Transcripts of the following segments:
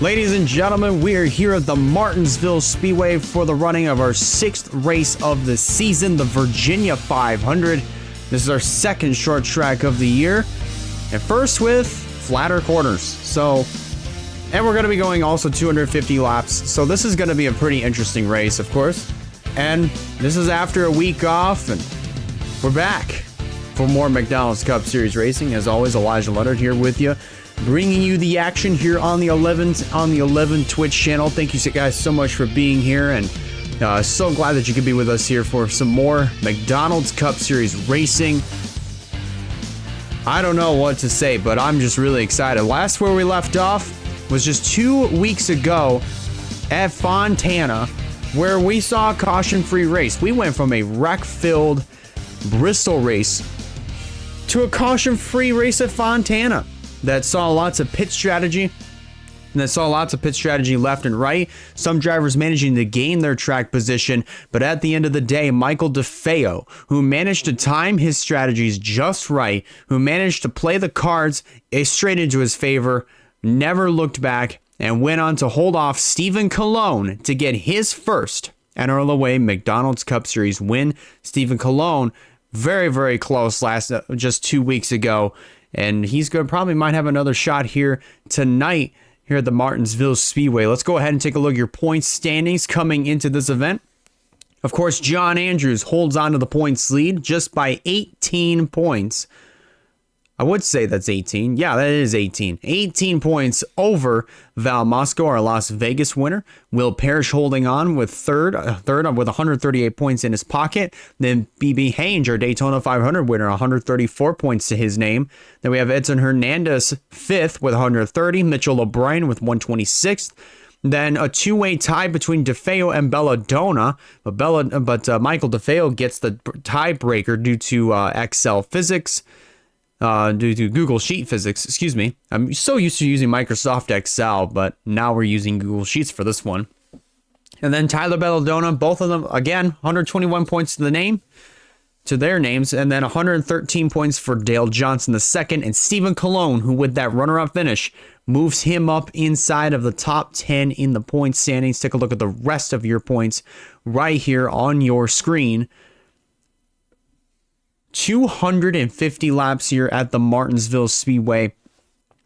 Ladies and gentlemen, we are here at the Martinsville Speedway for the running of our 6th race of the season, the Virginia 500. This is our second short track of the year, and first with flatter corners. And we're going to be going also 250 laps, so this is going to be a pretty interesting race, of course. And this is after a week off, and we're back for more McDonald's Cup Series racing. As always, Elijah Leonard here with you, bringing you the action here on the 11 Twitch channel. Thank you guys so much for being here, and so glad that you could be with us here for some more McDonald's Cup Series racing. I don't know what to say, but I'm just really excited. Last where we left off was just 2 weeks ago at Fontana, where we saw a caution-free race. We went from a wreck-filled Bristol race to a caution-free race at Fontana that saw lots of pit strategy, left and right. Some drivers managing to gain their track position, but at the end of the day, Michael DeFeo, who managed to time his strategies just right, who managed to play the cards straight into his favor, never looked back, and went on to hold off Stephen Colon to get his first NRLOA McDonald's Cup Series win. Stephen Colon, very, very close just 2 weeks ago, and he's going to probably might have another shot here tonight here at the Martinsville Speedway. Let's go ahead and take a look at your points standings coming into this event. Of course, John Andrews holds on to the points lead just by 18 points. I would say that's 18. Yeah, that is 18. 18 points over Val Mosco, our Las Vegas winner. Will Parrish holding on with third with 138 points in his pocket. Then BB Hange, our Daytona 500 winner, 134 points to his name. Then we have Edson Hernandez, fifth with 130. Mitchell O'Brien with 126. Then a two-way tie between DeFeo and Belladonna, but Michael DeFeo gets the tiebreaker due to Excel physics. Due to Google Sheet Physics, excuse me. I'm so used to using Microsoft Excel, but now we're using Google Sheets for this one. And then Tyler Belladonna, both of them, again, 121 points to their names, and then 113 points for Dale Johnson II, and Stephen Colon, who with that runner-up finish, moves him up inside of the top 10 in the point standings. Take a look at the rest of your points right here on your screen. 250 laps here at the Martinsville Speedway,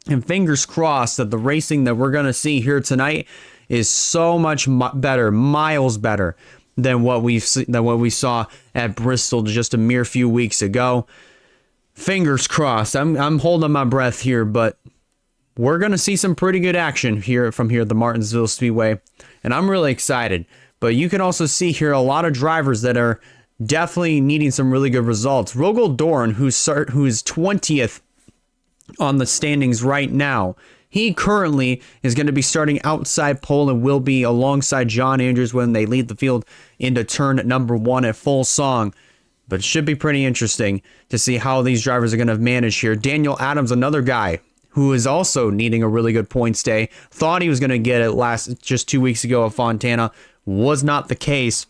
and fingers crossed that the racing that we're going to see here tonight is so much better, miles better than what we saw at Bristol just a mere few weeks ago. Fingers crossed. I'm holding my breath here, but we're going to see some pretty good action here at the Martinsville Speedway, and I'm really excited. But you can also see here a lot of drivers that are definitely needing some really good results. Rogel Dorn, who is 20th on the standings right now, he currently is going to be starting outside pole and will be alongside John Andrews when they lead the field into turn number 1 at full song. But it should be pretty interesting to see how these drivers are going to manage here. Daniel Adams, another guy who is also needing a really good points day. Thought he was going to get it just 2 weeks ago at Fontana. Was not the case.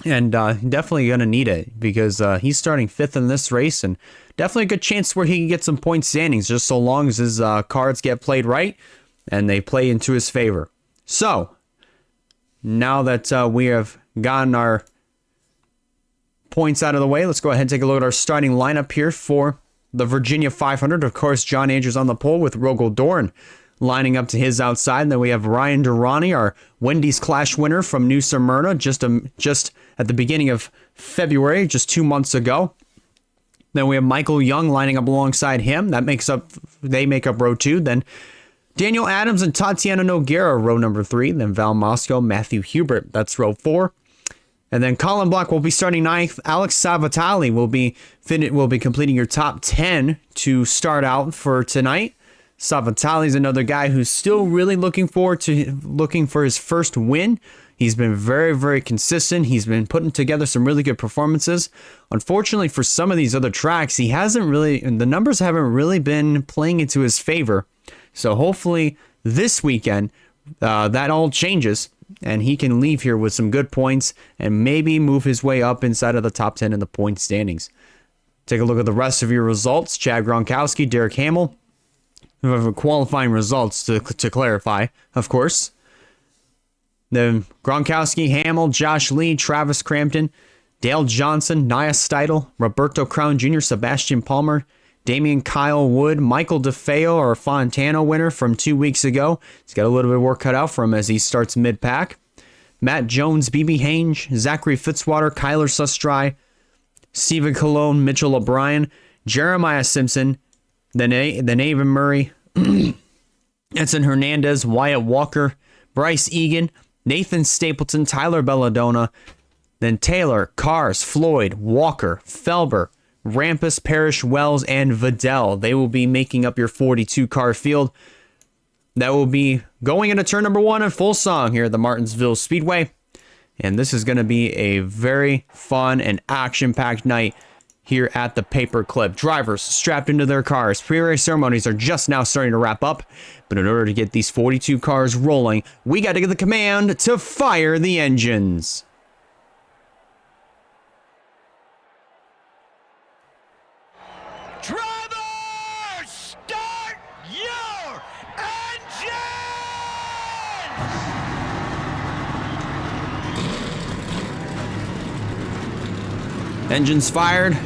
And definitely going to need it because he's starting 5th in this race, and definitely a good chance where he can get some point standings just so long as his cards get played right and they play into his favor. So now that we have gotten our points out of the way, let's go ahead and take a look at our starting lineup here for the Virginia 500. Of course, John Andrews on the pole with Rogel Dorn lining up to his outside. And then we have Ryan Durrani, our Wendy's Clash winner from New Smyrna, just at the beginning of February, just 2 months ago. Then we have Michael Young lining up alongside him. They make up row 2. Then Daniel Adams and Tatiana Noguera, row number 3. Then Val Mosco, Matthew Hubert, that's row 4. And then Colin Block will be starting 9th. Alex Savatali will be completing your top 10 to start out for tonight. Savatali is another guy who's still really looking for his first win. He's been very, very consistent. He's been putting together some really good performances. Unfortunately, for some of these other tracks, the numbers haven't really been playing into his favor. So hopefully this weekend, that all changes and he can leave here with some good points and maybe move his way up inside of the top 10 in the point standings. Take a look at the rest of your results. Chad Gronkowski, Derek Hamill, qualifying results to clarify, of course. Then Gronkowski, Hamill, Josh Lee, Travis Crampton, Dale Johnson, Nia Steidel, Roberto Crown Jr., Sebastian Palmer, Damian Kyle Wood, Michael DeFeo, our Fontana winner from 2 weeks ago. He's got a little bit of work cut out for him as he starts mid-pack. Matt Jones, BB Hange, Zachary Fitzwater, Kyler Sustry, Steven Cologne, Mitchell O'Brien, Jeremiah Simpson, then Ava Murray, Edson Hernandez, Wyatt Walker, Bryce Egan, Nathan Stapleton, Tyler Belladonna, then Taylor, Cars, Floyd, Walker, Felber, Rampus, Parrish, Wells, and Vidal. They will be making up your 42-car field. That will be going into turn number 1 in full song here at the Martinsville Speedway. And this is going to be a very fun and action-packed night here at the Paperclip. Drivers strapped into their cars. Pre-race ceremonies are just now starting to wrap up. But in order to get these 42 cars rolling, we got to get the command to fire the engines. Drivers, start your engines! Engines fired,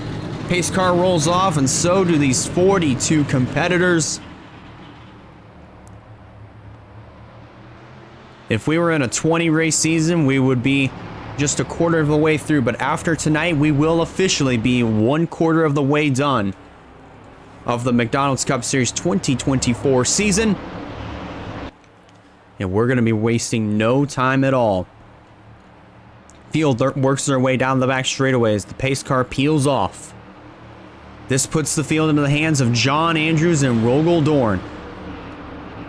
pace car rolls off, and so do these 42 competitors. If we were in a 20 race season, we would be just a quarter of the way through, but after tonight, we will officially be 1/4 of the way done of the McDonald's Cup Series 2024 season. And we're going to be wasting no time at all. Field works their way down the back straightaway as the pace car peels off. This puts the field into the hands of John Andrews and Rogel Dorn.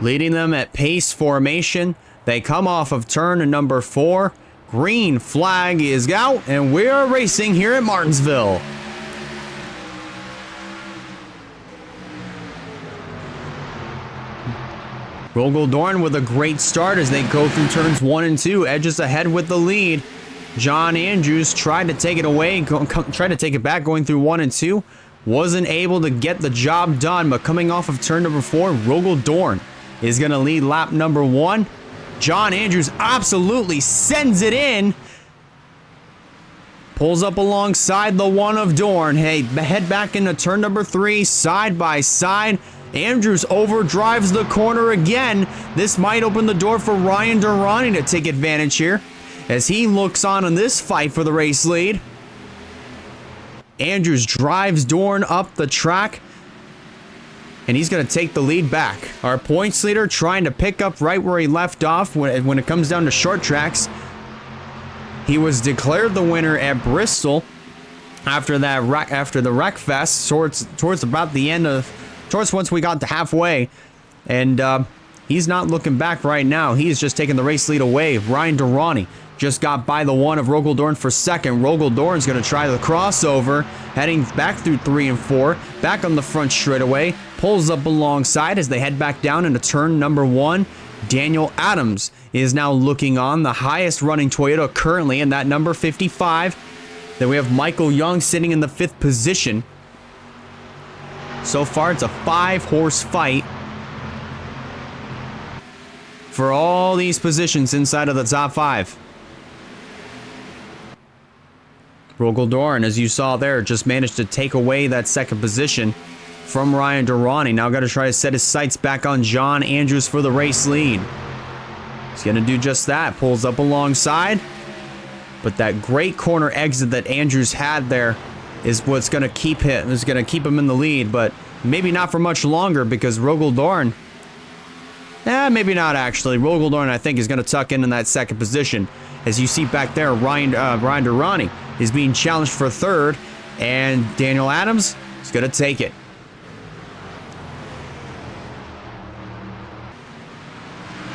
Leading them at pace formation. They come off of turn number 4. Green flag is out, and we are racing here at Martinsville. Rogel Dorn with a great start as they go through turns 1 and 2. Edges ahead with the lead. John Andrews tried to take it away, tried to take it back going through 1 and 2. Wasn't able to get the job done, but coming off of turn number 4, Rogel Dorn is going to lead lap number 1. John Andrews absolutely sends it in. Pulls up alongside the one of Dorn. Hey, head back into turn number 3, side by side. Andrews overdrives the corner again. This might open the door for Ryan Durrani to take advantage here as he looks on in this fight for the race lead. Andrews drives Dorn up the track, and he's going to take the lead back. Our points leader trying to pick up right where he left off when it comes down to short tracks. He was declared the winner at Bristol after the Wreckfest towards about the end of once we got to halfway, and he's not looking back right now. He's just taking the race lead away. Ryan Durrani just got by the one of Rogel Dorn for second. Rogel Dorn's going to try the crossover, heading back through 3 and 4, back on the front straightaway, pulls up alongside as they head back down into turn number 1. Daniel Adams is now looking on, the highest running Toyota currently in that number 55. Then we have Michael Young sitting in the 5th position. So far, it's a 5-horse fight for all these positions inside of the top 5. Rogel Dorn, as you saw there, just managed to take away that 2nd position from Ryan Durrani. Now got to try to set his sights back on John Andrews for the race lead. He's going to do just that. Pulls up alongside. But that great corner exit that Andrews had there is what's going to keep him. Is going to keep him in the lead, but maybe not for much longer because Rogel Dorn. Maybe not actually. Rogel Dorn, I think, is going to tuck in that 2nd position. As you see back there, Ryan Durrani is being challenged for 3rd, and Daniel Adams is going to take it.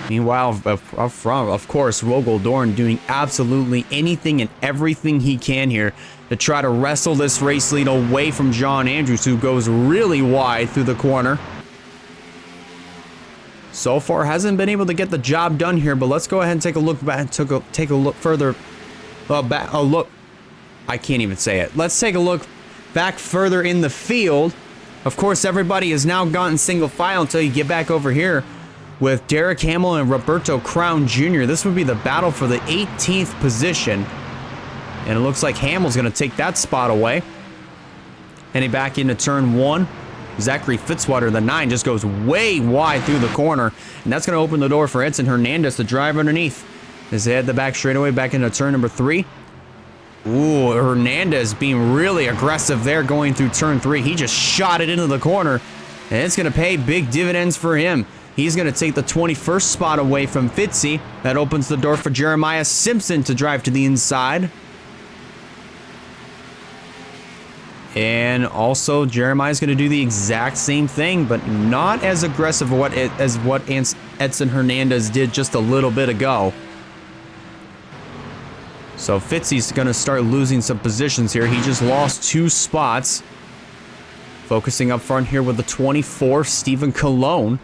Meanwhile, up front, of course, Rogel Dorn doing absolutely anything and everything he can here to try to wrestle this race lead away from John Andrews, who goes really wide through the corner. So far, hasn't been able to get the job done here, but let's go ahead and take a look back. Take a look further. I can't even say it. Let's take a look back further in the field Of course, everybody has now gone single file until you get back over here with Derek Hamill and Roberto Crown Jr. This would be the battle for the 18th position. And it looks like Hamill's going to take that spot away. Heading back into turn 1. Zachary Fitzwater, the 9, just goes way wide through the corner. And that's going to open the door for Edson Hernandez to drive underneath. As they head the back straightaway back into turn number 3. Ooh, Hernandez being really aggressive there going through turn 3. He just shot it into the corner. And it's going to pay big dividends for him. He's going to take the 21st spot away from Fitzy. That opens the door for Jeremiah Simpson to drive to the inside. And also, Jeremiah's going to do the exact same thing, but not as aggressive as what Edson Hernandez did just a little bit ago. So Fitzy's going to start losing some positions here. He just lost 2 spots. Focusing up front here with the 24th, Stephen Colon.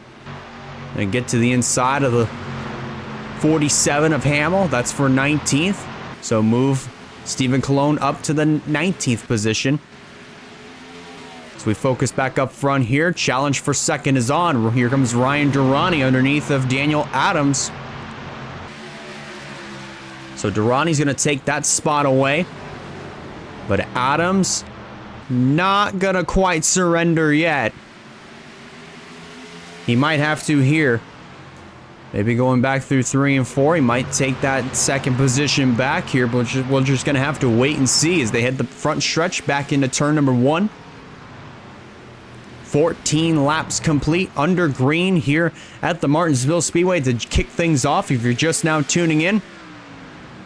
And get to the inside of the 47 of Hamill. That's for 19th. So move Stephen Colon up to the 19th position. So we focus back up front here. Challenge for second is on. Here comes Ryan Durrani underneath of Daniel Adams. So Durrani's going to take that spot away. But Adams not going to quite surrender yet. He might have to here. Maybe going back through 3 and 4. He might take that second position back here. But we're just going to have to wait and see as they head the front stretch back into turn number 1. 14 laps complete under green here at the Martinsville Speedway to kick things off. If you're just now tuning in,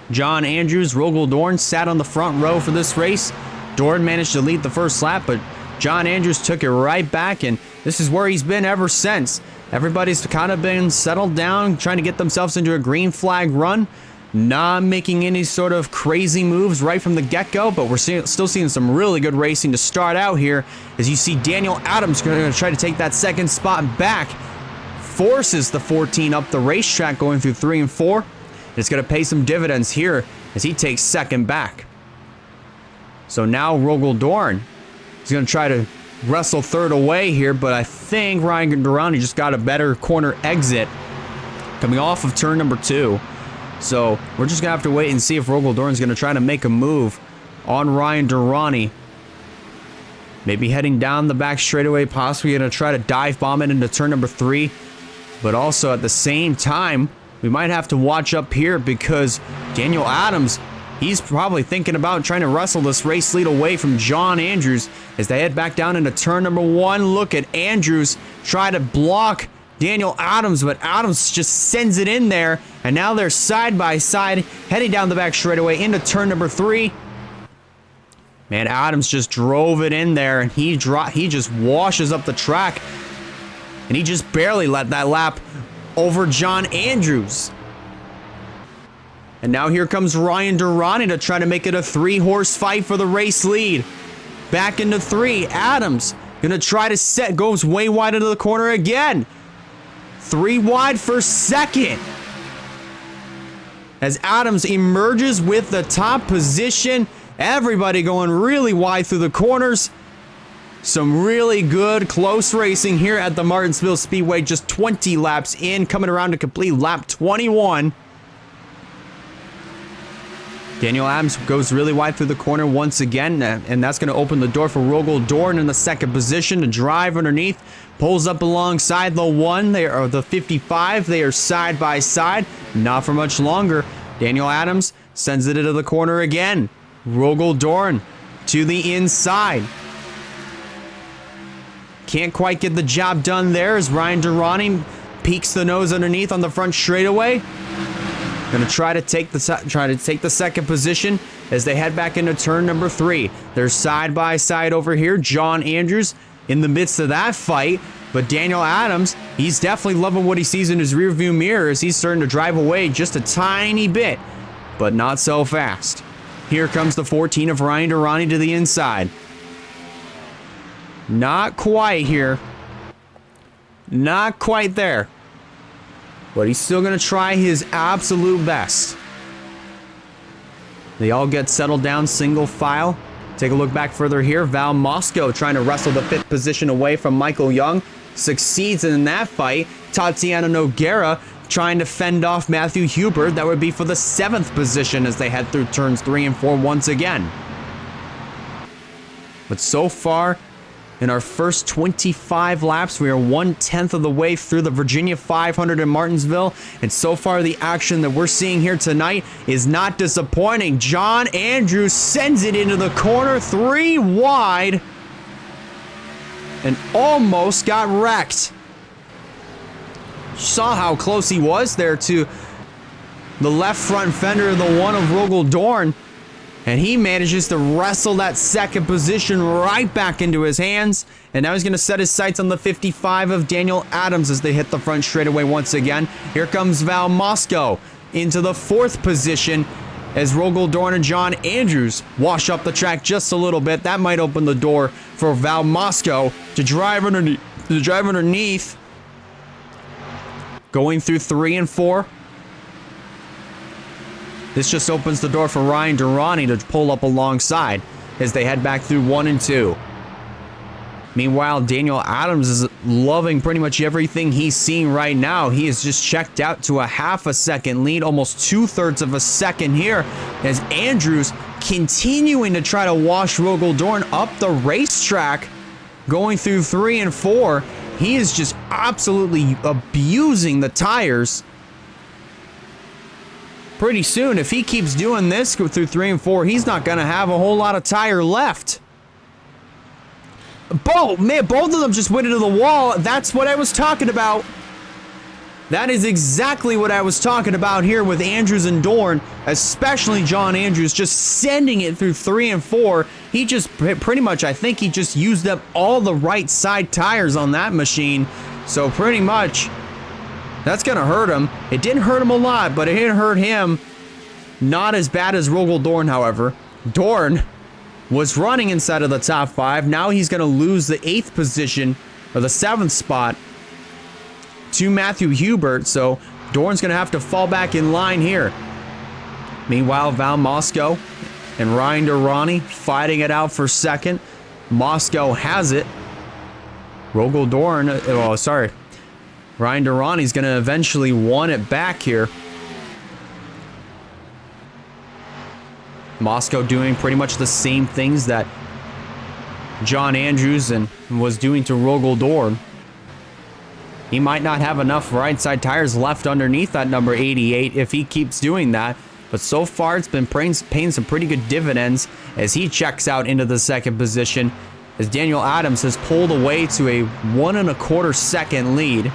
John Andrews, Rogel Dorn sat on the front row for this race. Dorn managed to lead the first lap, but John Andrews took it right back, and this is where he's been ever since. Everybody's kind of been settled down, trying to get themselves into a green flag run. Not making any sort of crazy moves right from the get-go, but we're still seeing some really good racing to start out here. As you see Daniel Adams going to try to take that second spot back. Forces the 14 up the racetrack going through 3 and 4. It's going to pay some dividends here as he takes second back. So now Rogel Dorn is going to try to wrestle third away here, but I think Ryan Durrani just got a better corner exit coming off of turn number 2. So we're just going to have to wait and see if Rogel Dorn's going to try to make a move on Ryan Durrani. Maybe heading down the back straightaway, possibly going to try to dive bomb it into turn number 3. But also at the same time, we might have to watch up here because Daniel Adams, he's probably thinking about trying to wrestle this race lead away from John Andrews as they head back down into turn number 1. Look at Andrews try to block Daniel Adams, but Adams just sends it in there, and now they're side by side heading down the back straightaway into turn number 3. Man, Adams just drove it in there, and he just washes up the track, and he just barely let that lap over John Andrews. And now here comes Ryan Durrani to try to make it a 3-horse fight for the race lead. Back into 3. Adams gonna try to set, goes way wide into the corner again. 3 wide for second. As Adams emerges with the top position. Everybody going really wide through the corners. Some really good close racing here at the Martinsville Speedway. Just 20 laps in, coming around to complete lap 21. Daniel Adams goes really wide through the corner once again, and that's going to open the door for Rogel Dorn in the second position to drive underneath. Pulls up alongside the 1, they are the 55. They are side by side. Not for much longer. Daniel Adams sends it into the corner again. Rogel Dorn to the inside. Can't quite get the job done there as Ryan Durrani peeks the nose underneath on the front straightaway. Gonna try to take the second position as they head back into turn number 3. They're side by side over here. John Andrews in the midst of that fight, but Daniel Adams, he's definitely loving what he sees in his rearview mirror as he's starting to drive away just a tiny bit, but not so fast. Here comes the 14 of Ryan Durrani to the inside. Not quite here. Not quite there. But he's still going to try his absolute best. They all get settled down single file Take a look back further here. Val Moscow trying to wrestle the 5th position away from Michael Young. Succeeds in that fight. Tatiana Nogueira trying to fend off Matthew Hubert. That would be for the 7th position as they head through turns 3 and 4 once again. But so far, in our first 25 laps, we are 1/10 of the way through the Virginia 500 in Martinsville. And so far, the action that we're seeing here tonight is not disappointing. John Andrews sends it into the corner, 3 wide, and almost got wrecked. Saw how close he was there to the left front fender, the one of Rogel Dorn. And he manages to wrestle that 2nd position right back into his hands. And now he's going to set his sights on the 55 of Daniel Adams as they hit the front straightaway once again. Here comes Val Moscow into the 4th position as Rogel Dorn and John Andrews wash up the track just a little bit. That might open the door for Val Moscow to drive underneath. Going through 3 and 4. This just opens the door for Ryan Durrani to pull up alongside as they head back through 1 and 2. Meanwhile, Daniel Adams is loving pretty much everything he's seeing right now. He has just checked out to a 1/2 second lead, almost 2/3 of a second here, as Andrews continuing to try to wash Rogel Dorn up the racetrack, going through 3 and 4. He is just absolutely abusing the tires. Pretty soon, if he keeps doing this go through 3 and 4, he's not going to have a whole lot of tire left. Both of them just went into the wall. That's what I was talking about. That is exactly what I was talking about here with Andrews and Dorn, especially John Andrews just sending it through 3 and 4. He just pretty much, I think he just used up all the right side tires on that machine. So pretty much, that's going to hurt him. It didn't hurt him a lot, but it did hurt him. Not as bad as Rogel Dorn, however. Dorn was running inside of the top 5. Now he's going to lose the 8th position, or the 7th spot, to Matthew Hubert. So Dorn's going to have to fall back in line here. Meanwhile, Val Moscow and Ryan Durrani fighting it out for 2nd. Moscow has it. Rogel Dorn, Ryan Durrani's going to eventually want it back here. Moscow doing pretty much the same things that John Andrews was doing to Rogel Dorn. He might not have enough right side tires left underneath that number 88 if he keeps doing that. But so far, it's been paying some pretty good dividends as he checks out into the 2nd position, as Daniel Adams has pulled away to a 1 1/4 second lead.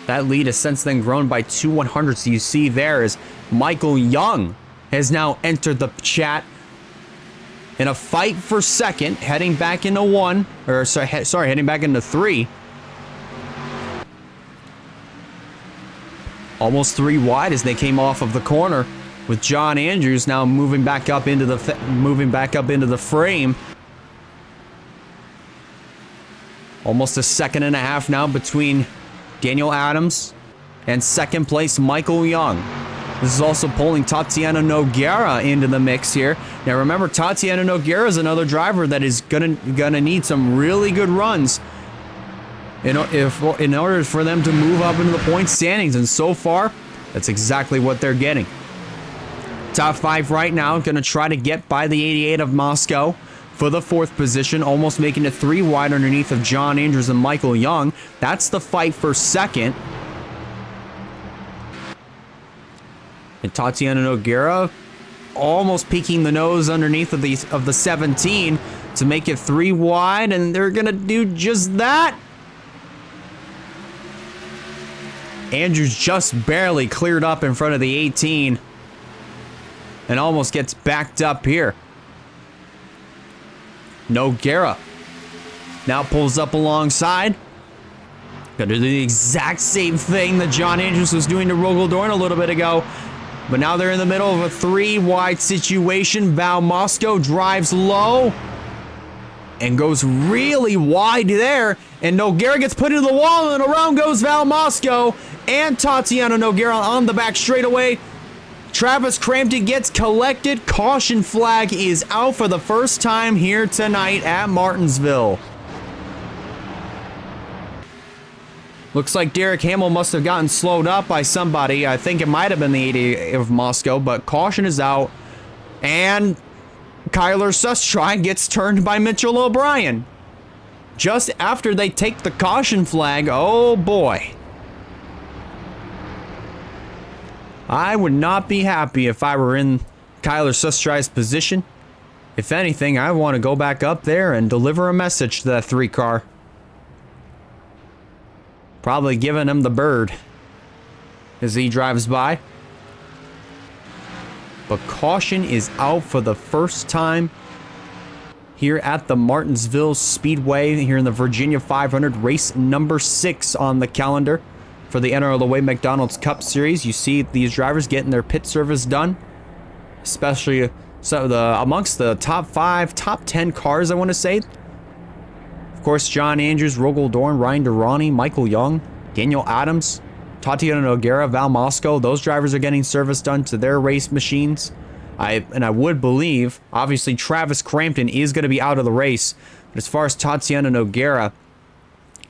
That lead has since then grown by 2 100ths. You see there is Michael Young has now entered the chat in a fight for 2nd, heading back into 1, or heading back into 3. Almost 3 wide as they came off of the corner, with John Andrews now moving back up into the frame. Almost a 1.5 seconds now between Daniel Adams and 2nd place Michael Young. This is also pulling Tatiana Nogueira into the mix here. Now remember, Tatiana Nogueira is another driver that is gonna need some really good runs in order for them to move up into the point standings. And so far, that's exactly what they're getting. Top 5 right now, gonna try to get by the 88 of Moscow for the 4th position, almost making it 3 wide underneath of John Andrews and Michael Young. That's the fight for 2nd. And Tatiana Nogueira almost peeking the nose underneath of the 17 to make it 3 wide, and they're gonna do just that. Andrews just barely cleared up in front of the 18 and almost gets backed up here. Nogueira now pulls up alongside. Gonna do the exact same thing that John Andrews was doing to Rogel Dorn a little bit ago. But now they're in the middle of a 3 wide situation. Val Moscow drives low and goes really wide there. And Nogueira gets put into the wall, and around goes Val Moscow and Tatiana Nogueira on the back straightaway, Travis Crampton gets collected. Caution flag is out for the first time here tonight at Martinsville. Looks like Derek Hamill must have gotten slowed up by somebody. I think it might have been the 88 of Moscow, but caution is out. And Kyler Sustry gets turned by Mitchell O'Brien. Just after they take the caution flag, oh boy. I would not be happy if I were in Kyler Sustry's position. If anything, I want to go back up there and deliver a message to that 3 car. Probably giving him the bird as he drives by. But caution is out for the first time here at the Martinsville Speedway, here in the Virginia 500, race number 6 on the calendar for the NRLOA McDonald's Cup Series. You see these drivers getting their pit service done, especially amongst the top 5, top 10 cars, I want to say. Of course, John Andrews, Rogel Dorn, Ryan Durrani, Michael Young, Daniel Adams, Tatiana Noguera, Val Moscow. Those drivers are getting service done to their race machines. I would believe, obviously, Travis Crampton is going to be out of the race. But as far as Tatiana Noguera,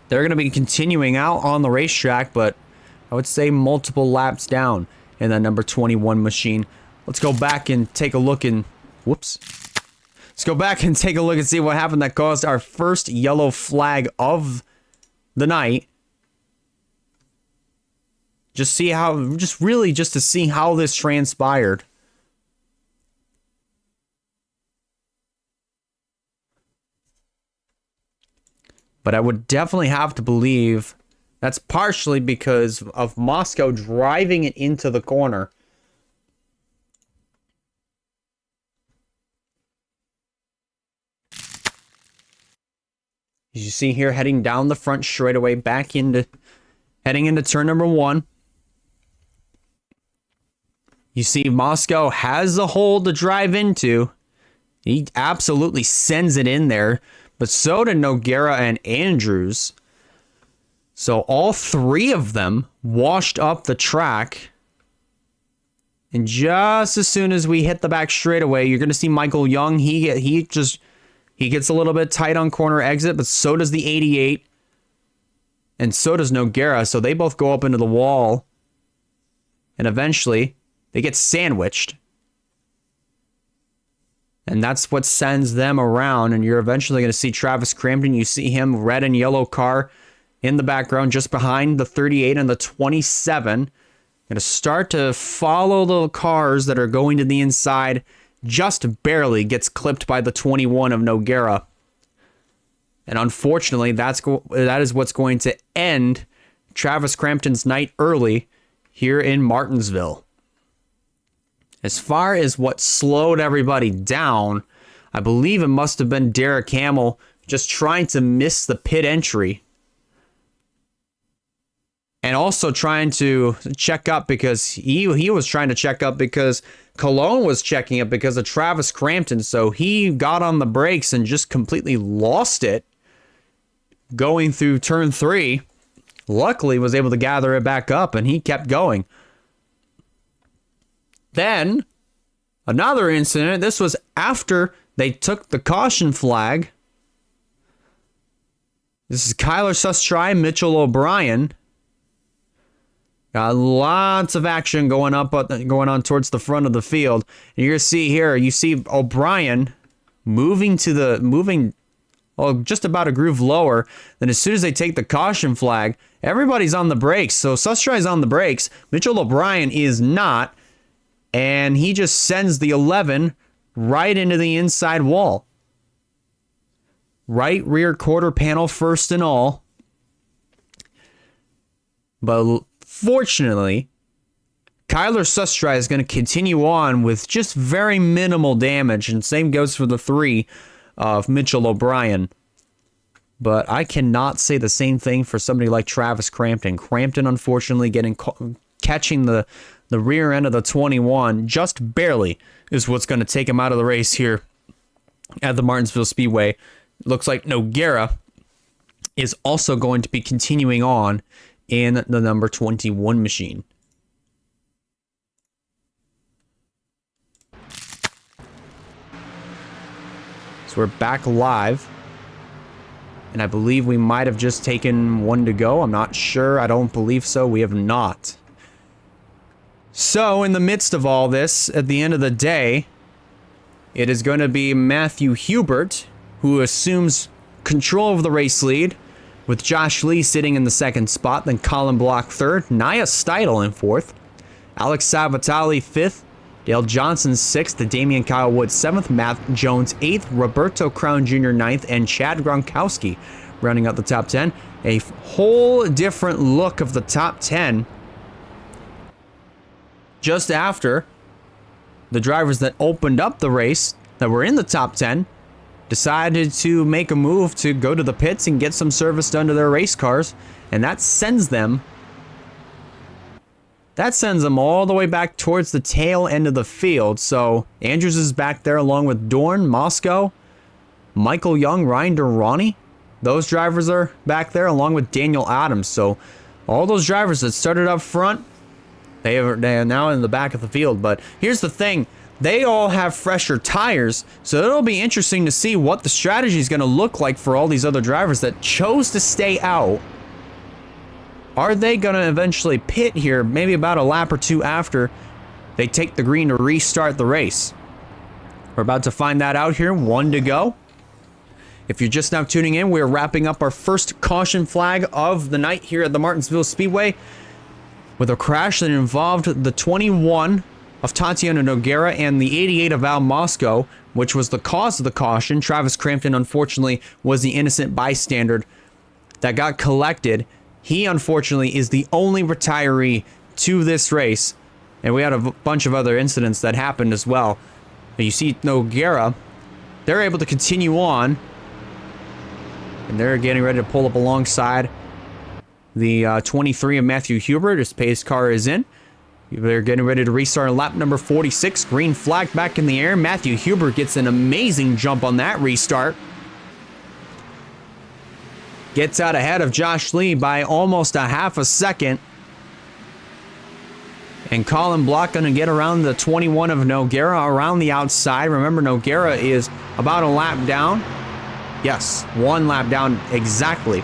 they're going to be continuing out on the racetrack, but I would say multiple laps down in that number 21 machine. Let's go back and take a look and... Whoops. Let's go back and take a look and see what happened that caused our first yellow flag of the night. Just to see how this transpired. But I would definitely have to believe that's partially because of Moscow driving it into the corner. As you see here, heading down the front straightaway, heading into turn number 1. You see Moscow has a hole to drive into. He absolutely sends it in there. But so did Noguera and Andrews. So all 3 of them washed up the track. And just as soon as we hit the back straightaway, you're going to see Michael Young. He gets a little bit tight on corner exit, but so does the 88. And so does Noguera. So they both go up into the wall. And eventually, they get sandwiched. And that's what sends them around. And you're eventually going to see Travis Crampton. You see him, red and yellow car in the background, just behind the 38 and the 27. Going to start to follow the cars that are going to the inside. Just barely gets clipped by the 21 of Noguera. And unfortunately, that is what's going to end Travis Crampton's night early here in Martinsville. As far as what slowed everybody down, I believe it must have been Derek Hamill just trying to miss the pit entry. And also trying to check up because he was trying to check up because Cologne was checking up because of Travis Crampton. So he got on the brakes and just completely lost it going through turn 3. Luckily was able to gather it back up and he kept going. Then, another incident. This was after they took the caution flag. This is Kyler Sustry, Mitchell O'Brien. Got lots of action going on towards the front of the field. And you're gonna see here, you see O'Brien moving just about a groove lower. Then as soon as they take the caution flag, everybody's on the brakes. So Sustry's on the brakes. Mitchell O'Brien is not. And he just sends the 11 right into the inside wall. Right rear quarter panel first and all. But fortunately, Kyler Sustry is going to continue on with just very minimal damage. And same goes for the 3 of Mitchell O'Brien. But I cannot say the same thing for somebody like Travis Crampton. Crampton, unfortunately, catching the rear end of the 21 just barely is what's going to take him out of the race here at the Martinsville Speedway. Looks like Noguera is also going to be continuing on in the number 21 machine. So we're back live. And I believe we might have just taken one to go. I'm not sure. I don't believe so. We have not. So in the midst of all this, at the end of the day, it is going to be Matthew Hubert who assumes control of the race lead, with Josh Lee sitting in the second spot, then Colin Block third, Nia Steidel in fourth, Alex Savatali fifth, Dale Johnson sixth, Damian Kyle Wood seventh, Matt Jones eighth, Roberto Crown Jr. ninth, and Chad Gronkowski rounding out the top 10. A whole different look of the top 10 just after the drivers that opened up the race that were in the top 10 decided to make a move to go to the pits and get some service done to their race cars, and that sends them all the way back towards the tail end of the field. So Andrews is back there along with Dorn, Moscow, Michael Young, Ryan Durrani. Those drivers are back there along with Daniel Adams. So all those drivers that started up front, they are now in the back of the field. But here's the thing. They all have fresher tires, so it'll be interesting to see what the strategy is going to look like for all these other drivers that chose to stay out. Are they going to eventually pit here, maybe about a lap or two after they take the green to restart the race? We're about to find that out here. One to go. If you're just now tuning in, we're wrapping up our first caution flag of the night here at the Martinsville Speedway with a crash that involved the 21 of Tatiana Noguera and the 88 of Al Moscow, which was the cause of the caution. Travis Crampton, unfortunately, was the innocent bystander that got collected. He, unfortunately, is the only retiree to this race, and we had a bunch of other incidents that happened as well. And you see Noguera, they're able to continue on, and they're getting ready to pull up alongside the 23 of Matthew Hubert. His pace car is in. They're getting ready to restart lap number 46. Green flag back in the air. Matthew Hubert gets an amazing jump on that restart. Gets out ahead of Josh Lee by almost a half a second. And Colin Block going to get around the 21 of Noguera around the outside. Remember, Noguera is about a lap down. Yes, one lap down exactly.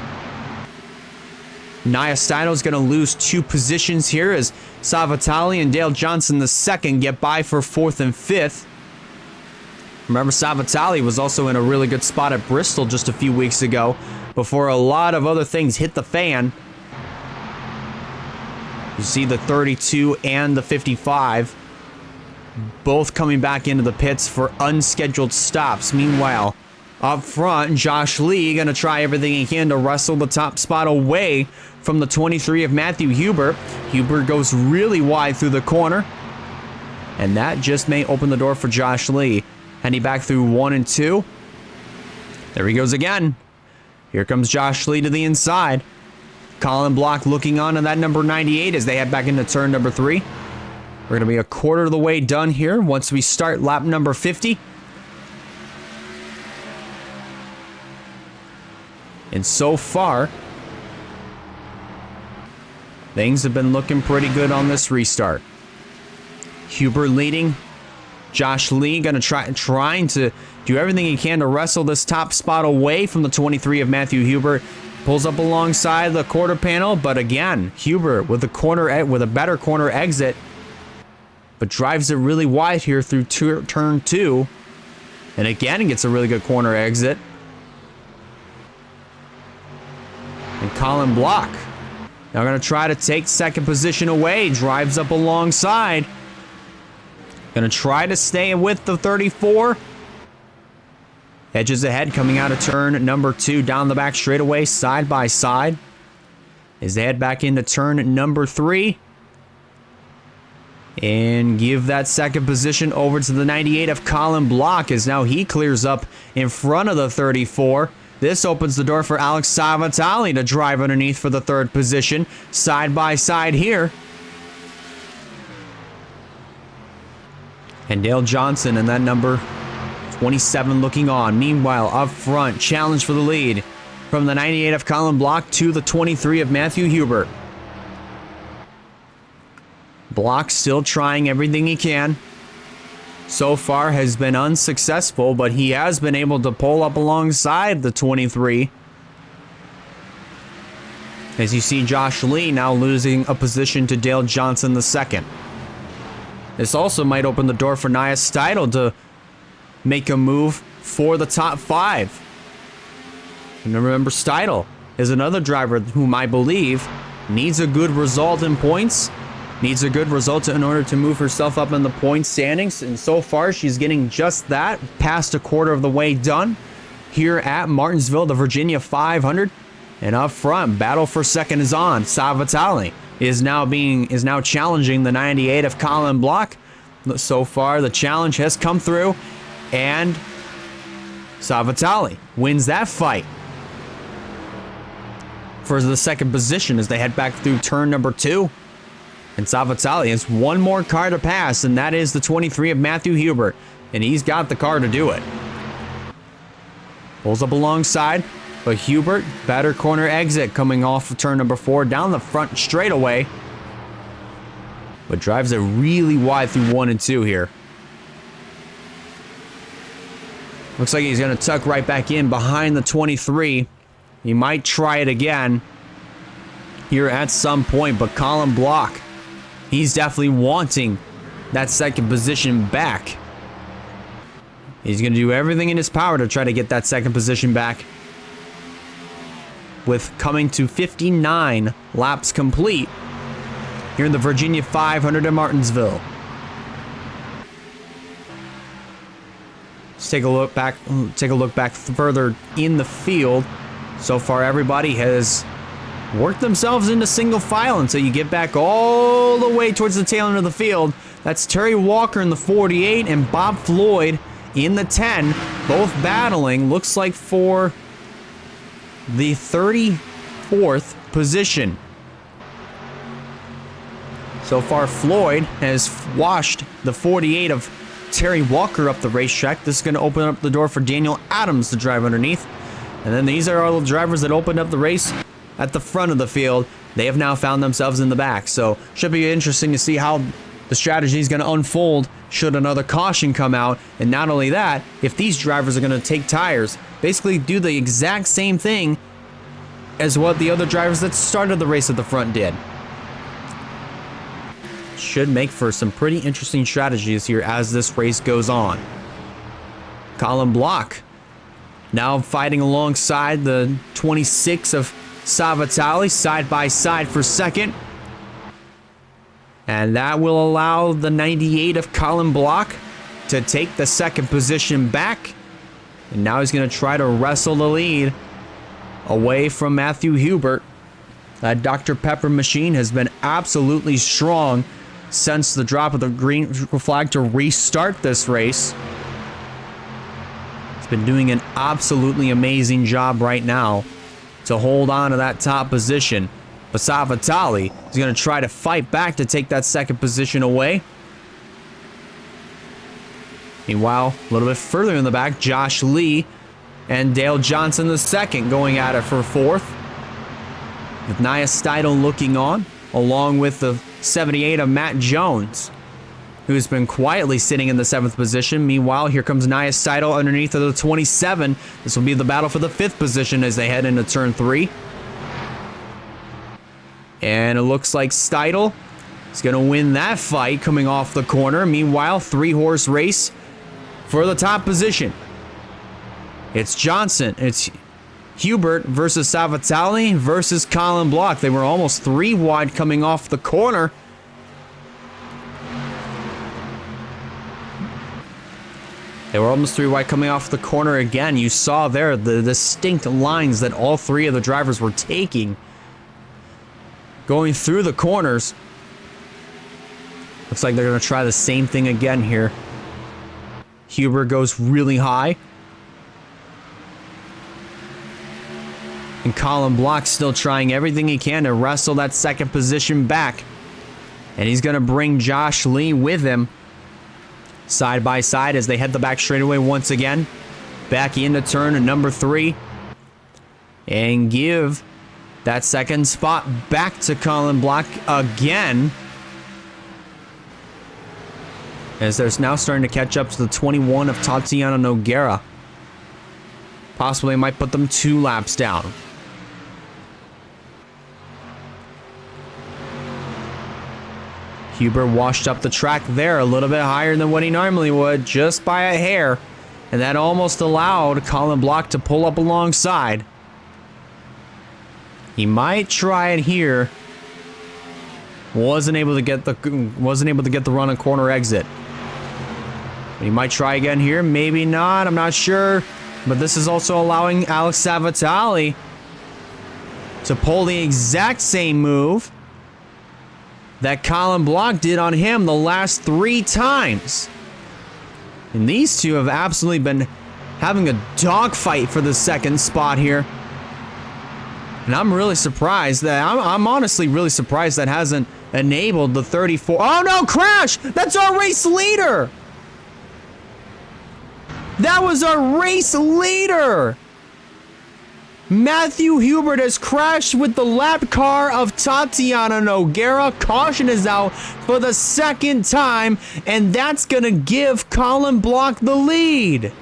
Nia Steidel is going to lose 2 positions here as Savatali and Dale Johnson II get by for 4th and 5th. Remember, Savatali was also in a really good spot at Bristol just a few weeks ago before a lot of other things hit the fan. You see the 32 and the 55 both coming back into the pits for unscheduled stops. Meanwhile, up front, Josh Lee going to try everything he can to wrestle the top spot away from the 23 of Matthew Hubert. Hubert goes really wide through the corner, and that just may open the door for Josh Lee. Heading back through 1 and 2. There he goes again. Here comes Josh Lee to the inside. Colin Block looking on to that number 98 as they head back into turn number 3. We're going to be a quarter of the way done here once we start lap number 50. And so far, things have been looking pretty good on this restart. Hubert leading. Josh Lee going to trying to do everything he can to wrestle this top spot away from the 23 of Matthew Hubert. Pulls up alongside the quarter panel, but again, Hubert with a better corner exit, but drives it really wide here through turn 2, and again gets a really good corner exit. And Colin Block now going to try to take second position away. Drives up alongside. Going to try to stay with the 34. Edges ahead coming out of turn number 2 down the back straightaway side by side. As they head back into turn number 3. And give that second position over to the 98 of Colin Block as now he clears up in front of the 34. This opens the door for Alex Savatali to drive underneath for the 3rd position. Side by side here. And Dale Johnson and that number 27 looking on. Meanwhile, up front, challenge for the lead from the 98 of Colin Block to the 23 of Matthew Hubert. Block still trying everything he can. so far has been unsuccessful, but he has been able to pull up alongside the 23. As you see Josh Lee now losing a position to Dale Johnson II. This also might open the door for Nia Steidl to make a move for the top 5. And remember, Steidl is another driver whom I believe needs a good result in points, needs a good result in order to move herself up in the point standings. And so far, she's getting just that, past a quarter of the way done here at Martinsville, the Virginia 500. And up front, battle for second is on. Savitali is now challenging the 98 of Colin Block. So far, the challenge has come through, and Savitali wins that fight for the second position as they head back through turn number 2. And Savitali has one more car to pass, and that is the 23 of Matthew Hubert, and he's got the car to do it. Pulls up alongside, but Hubert, better corner exit coming off of turn number 4 down the front straightaway, but drives it really wide through 1 and 2 here. Looks like he's going to tuck right back in behind the 23. He might try it again here at some point, but Colin Block, he's definitely wanting that second position back. He's going to do everything in his power to try to get that second position back, with coming to 59 laps complete here in the Virginia 500 in Martinsville. Let's take a look back further in the field. So far, everybody has worked themselves into single file until you get back all the way towards the tail end of the field. That's Terry Walker in the 48 and Bob Floyd in the 10, both battling, looks like, for the 34th position. So far, Floyd has washed the 48 of Terry Walker up the racetrack. This is going to open up the door for Daniel Adams to drive underneath. And then these are all the drivers that opened up the race at the front of the field. They have now found themselves in the back. So should be interesting to see how the strategy is going to unfold should another caution come out. And not only that, if these drivers are going to take tires, basically do the exact same thing as what the other drivers that started the race at the front did. Should make for some pretty interesting strategies here as this race goes on. Colin Block now fighting alongside the 26 of Savitali, side by side for second. And that will allow the 98 of Colin Block to take the second position back. And now he's going to try to wrestle the lead away from Matthew Hubert. That Dr. Pepper machine has been absolutely strong since the drop of the green flag to restart this race. It's been doing an absolutely amazing job right now to hold on to that top position. But Savitali is going to try to fight back to take that second position away. Meanwhile, a little bit further in the back, Josh Lee and Dale Johnson II going at it for fourth, with Nia Steidl looking on, along with the 78 of Matt Jones, who's been quietly sitting in the 7th position. Meanwhile, here comes Nia Steidl underneath of the 27. This will be the battle for the 5th position as they head into turn 3. And it looks like Steidl is going to win that fight coming off the corner. Meanwhile, 3-horse race for the top position. It's Hubert versus Savitali versus Colin Block. They were almost 3 wide coming off the corner. They were almost 3 wide coming off the corner again. You saw there the distinct lines that all 3 of the drivers were taking going through the corners. Looks like they're going to try the same thing again here. Hubert goes really high. And Colin Block still trying everything he can to wrestle that second position back. And he's going to bring Josh Lee with him side by side as they head the back straightaway once again. Back into turn number 3. And give that second spot back to Colin Block again. as they're now starting to catch up to the 21 of Tatiana Nogueira. Possibly might put them 2 laps down. Huber washed up the track there a little bit higher than what he normally would, just by a hair. And that almost allowed Colin Block to pull up alongside. He might try it here. Wasn't able to get the run on corner exit. He might try again here, maybe not, I'm not sure. But this is also allowing Alex Savatali to pull the exact same move that Colin Block did on him the last 3 times. And these two have absolutely been having a dogfight for the second spot here. And I'm really surprised that, I'm honestly really surprised that hasn't enabled the 34. Oh no, crash! That's our race leader! That was our race leader! Matthew Hubert has crashed with the lap car of Tatiana Nogueira. Caution is out for the second time, and that's gonna give Colin Block the lead.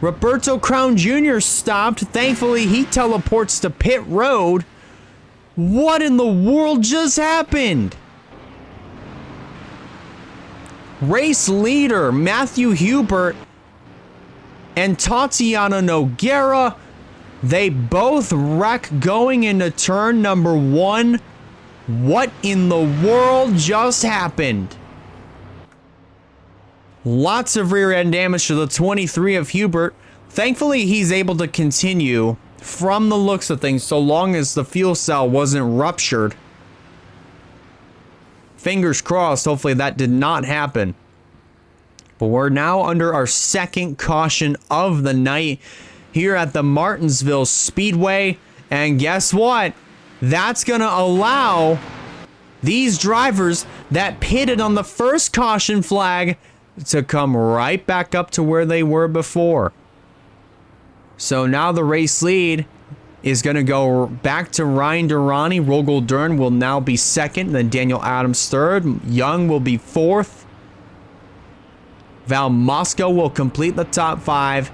Roberto Crown Jr. stopped. Thankfully, he teleports to pit road. What in the world just happened? Race leader Matthew Hubert and Tatiana Nogueira, they both wreck going into turn number 1. What in the world just happened? Lots of rear end damage to the 23 of Hubert. Thankfully, he's able to continue from the looks of things so long as the fuel cell wasn't ruptured. Fingers crossed, hopefully that did not happen. But we're now under our second caution of the night here at the Martinsville Speedway. And guess what? That's going to allow these drivers that pitted on the first caution flag to come right back up to where they were before. So now the race lead is going to go back to Ryan Durrani. Rogel Dern will now be second, then Daniel Adams third. Young will be fourth. Val Moscow will complete the top 5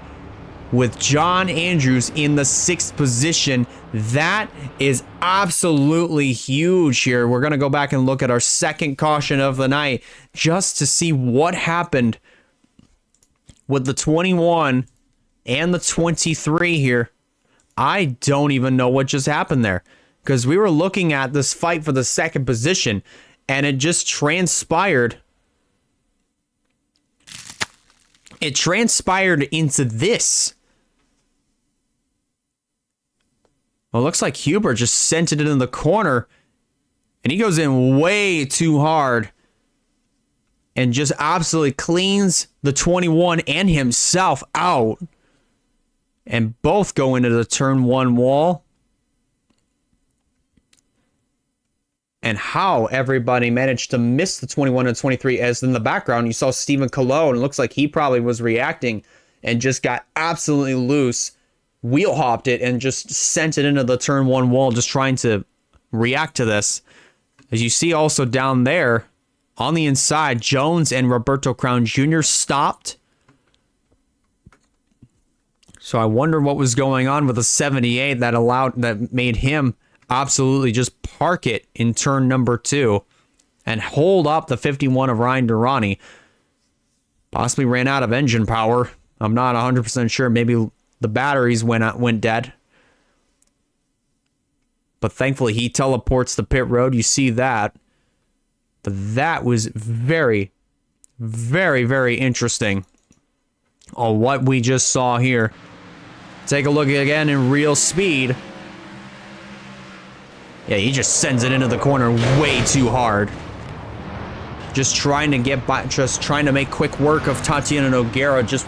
with John Andrews in the 6th position. That is absolutely huge here. We're going to go back and look at our second caution of the night just to see what happened with the 21 and the 23 here. I don't even know what just happened there, because we were looking at this fight for the second position and it just transpired. It transpired into this. Well, it looks like Hubert just sent it in the corner, and he goes in way too hard and just absolutely cleans the 21 and himself out. And both go into the turn 1 wall. And how everybody managed to miss the 21 and 23, as in the background you saw Stephen Cologne. It looks like he probably was reacting and just got absolutely loose, wheel hopped it, and just sent it into the turn 1 wall, just trying to react to this. As you see also down there on the inside, Jones and Roberto Crown Jr. stopped. So I wonder what was going on with the 78 that made him absolutely just park it in turn number 2 and hold up the 51 of Ryan Durrani. Possibly ran out of engine power. I'm not 100% sure. Maybe the batteries went dead. But thankfully he teleports to pit road. You see that. But that was very, very, very interesting on what we just saw here. Take a look again in real speed. Yeah, he just sends it into the corner way too hard. Just trying to get by, just trying to make quick work of Tatiana Nogueira. Just,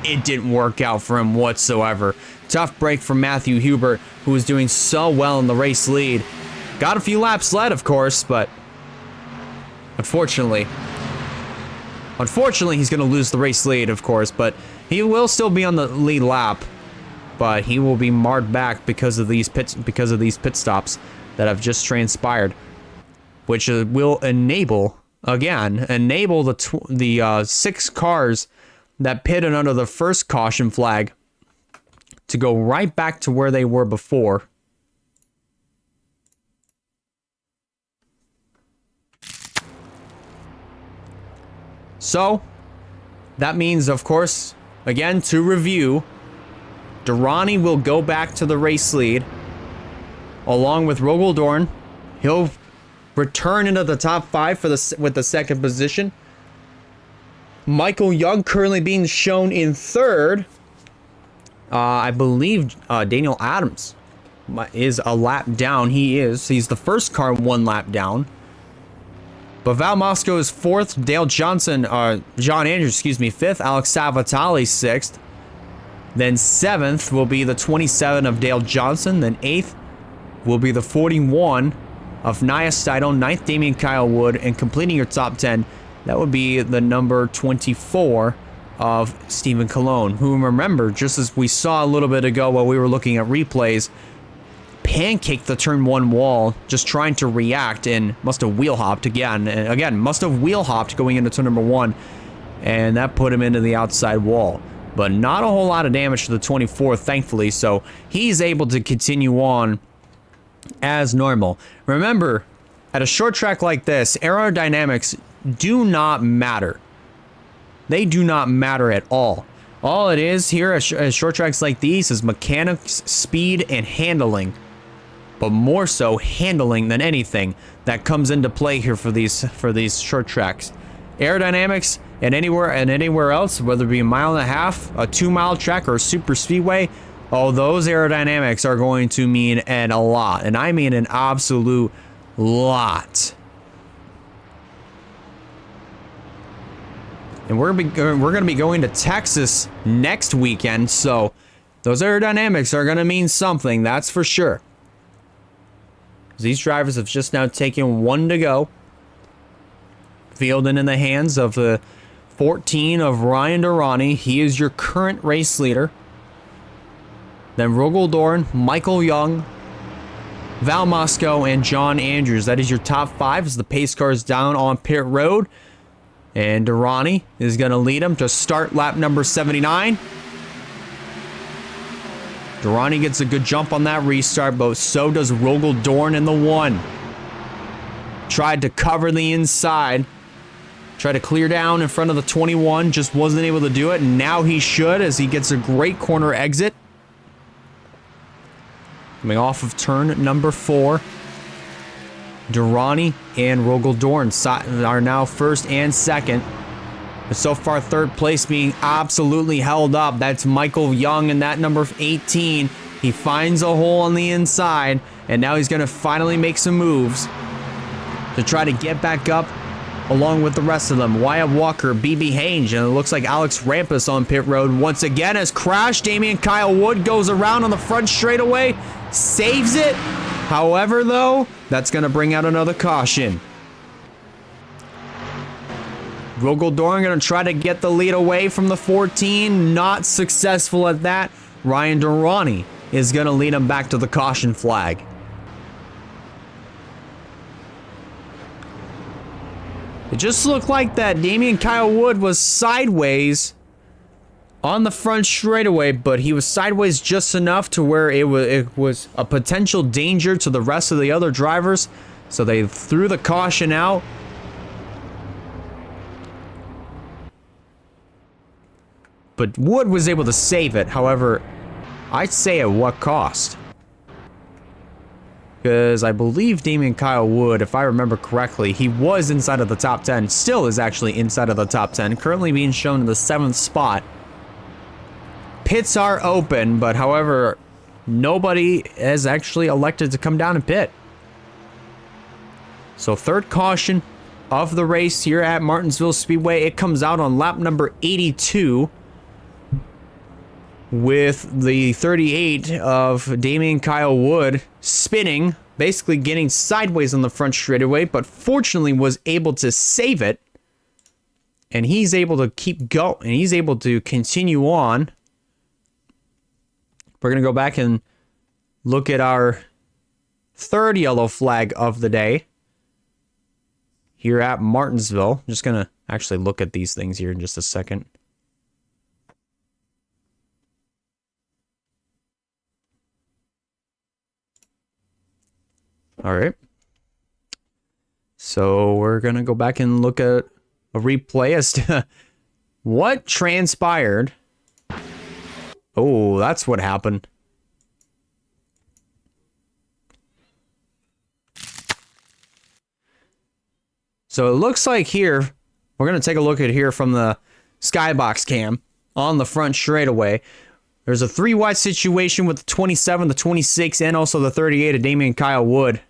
it didn't work out for him whatsoever. Tough break from Matthew Hubert, who was doing so well in the race lead. Got a few laps led, of course, but unfortunately, he's going to lose the race lead, of course, but he will still be on the lead lap. But he will be marred back because of these pit stops that have just transpired, which will enable again, enable the 6 cars that pitted under the first caution flag to go right back to where they were before. So, that means, of course, again, to review, Durrani will go back to the race lead, along with Rogaldorn. He'll return into the top 5 with the second position. Michael Young currently being shown in third. I believe Daniel Adams is a lap down. He's the first car 1 lap down. But Val Moscow is 4th. John Andrews, 5th. Alex Savatali 6th. Then 7th will be the 27 of Dale Johnson. Then 8th will be the 41 of Nia Steidel. 9th, Damian Kyle Wood. And completing your top 10, that would be the number 24 of Stephen Colon, who, remember, just as we saw a little bit ago while we were looking at replays, pancaked the turn 1 wall, just trying to react, and must have wheel hopped again. And again, must have wheel hopped going into turn number 1, and that put him into the outside wall. But not a whole lot of damage to the 24, thankfully, so he's able to continue on as normal. Remember, at a short track like this, aerodynamics do not matter. They do not matter at all. All it is here at short tracks like these is mechanics, speed, and handling. But more so handling than anything that comes into play here for these short tracks. Aerodynamics and anywhere else, whether it be a 1.5 mile, a 2-mile track, or a super speedway, all those aerodynamics are going to mean a lot, and I mean an absolute lot. And we're gonna be going to Texas next weekend, so those aerodynamics are gonna mean something, that's for sure. These drivers have just now taken 1 to go. Fielding in the hands of the 14 of Ryan Durrani. He is your current race leader. Then Rogaldorn, Michael Young, Val Moscow, and John Andrews. That is your top 5 as the pace car is down on pit road. And Durrani is going to lead him to start lap number 79. Durrani gets a good jump on that restart, but so does Rogaldorn in the 1. Tried to cover the inside. Tried to clear down in front of the 21. Just wasn't able to do it. And now he should, as he gets a great corner exit. Coming off of turn number 4. Durrani and Rogaldorn are now first and second. But so far, third place being absolutely held up. That's Michael Young in that number 18. He finds a hole on the inside, and now he's going to finally make some moves to try to get back up along with the rest of them. Wyatt Walker, BB Hange, and it looks like Alex Rampus on pit road once again has crashed. Damian Kyle Wood goes around on the front straightaway, saves it. However, though, that's going to bring out another caution. Rogaldorn going to try to get the lead away from the 14. Not successful at that. Ryan Durrani is going to lead him back to the caution flag. It just looked like that Damian Kyle Wood was sideways on the front straightaway, but he was sideways just enough to where it was a potential danger to the rest of the other drivers. So they threw the caution out. But Wood was able to save it. However, I'd say at what cost? Because I believe Damian Kyle Wood, if I remember correctly, he was inside of the top 10. Still is actually inside of the top 10. Currently being shown in the 7th spot. Pits are open, but however, nobody has actually elected to come down and pit. So third caution of the race here at Martinsville Speedway. It comes out on lap number 82. With the 38 of Damian Kyle Wood spinning, basically getting sideways on the front straightaway, but fortunately was able to save it. And he's able to keep going, and he's able to continue on. We're going to go back and look at our third yellow flag of the day. here at Martinsville. I'm just going to actually look at these things here in just a second. All right. So we're going to go back and look at a replay as to what transpired. Oh, that's what happened. So it looks like here, we're going to take a look at here from the skybox cam on the front straightaway. There's a 3-wide situation with the 27, the 26, and also the 38 of Damian Kyle Wood.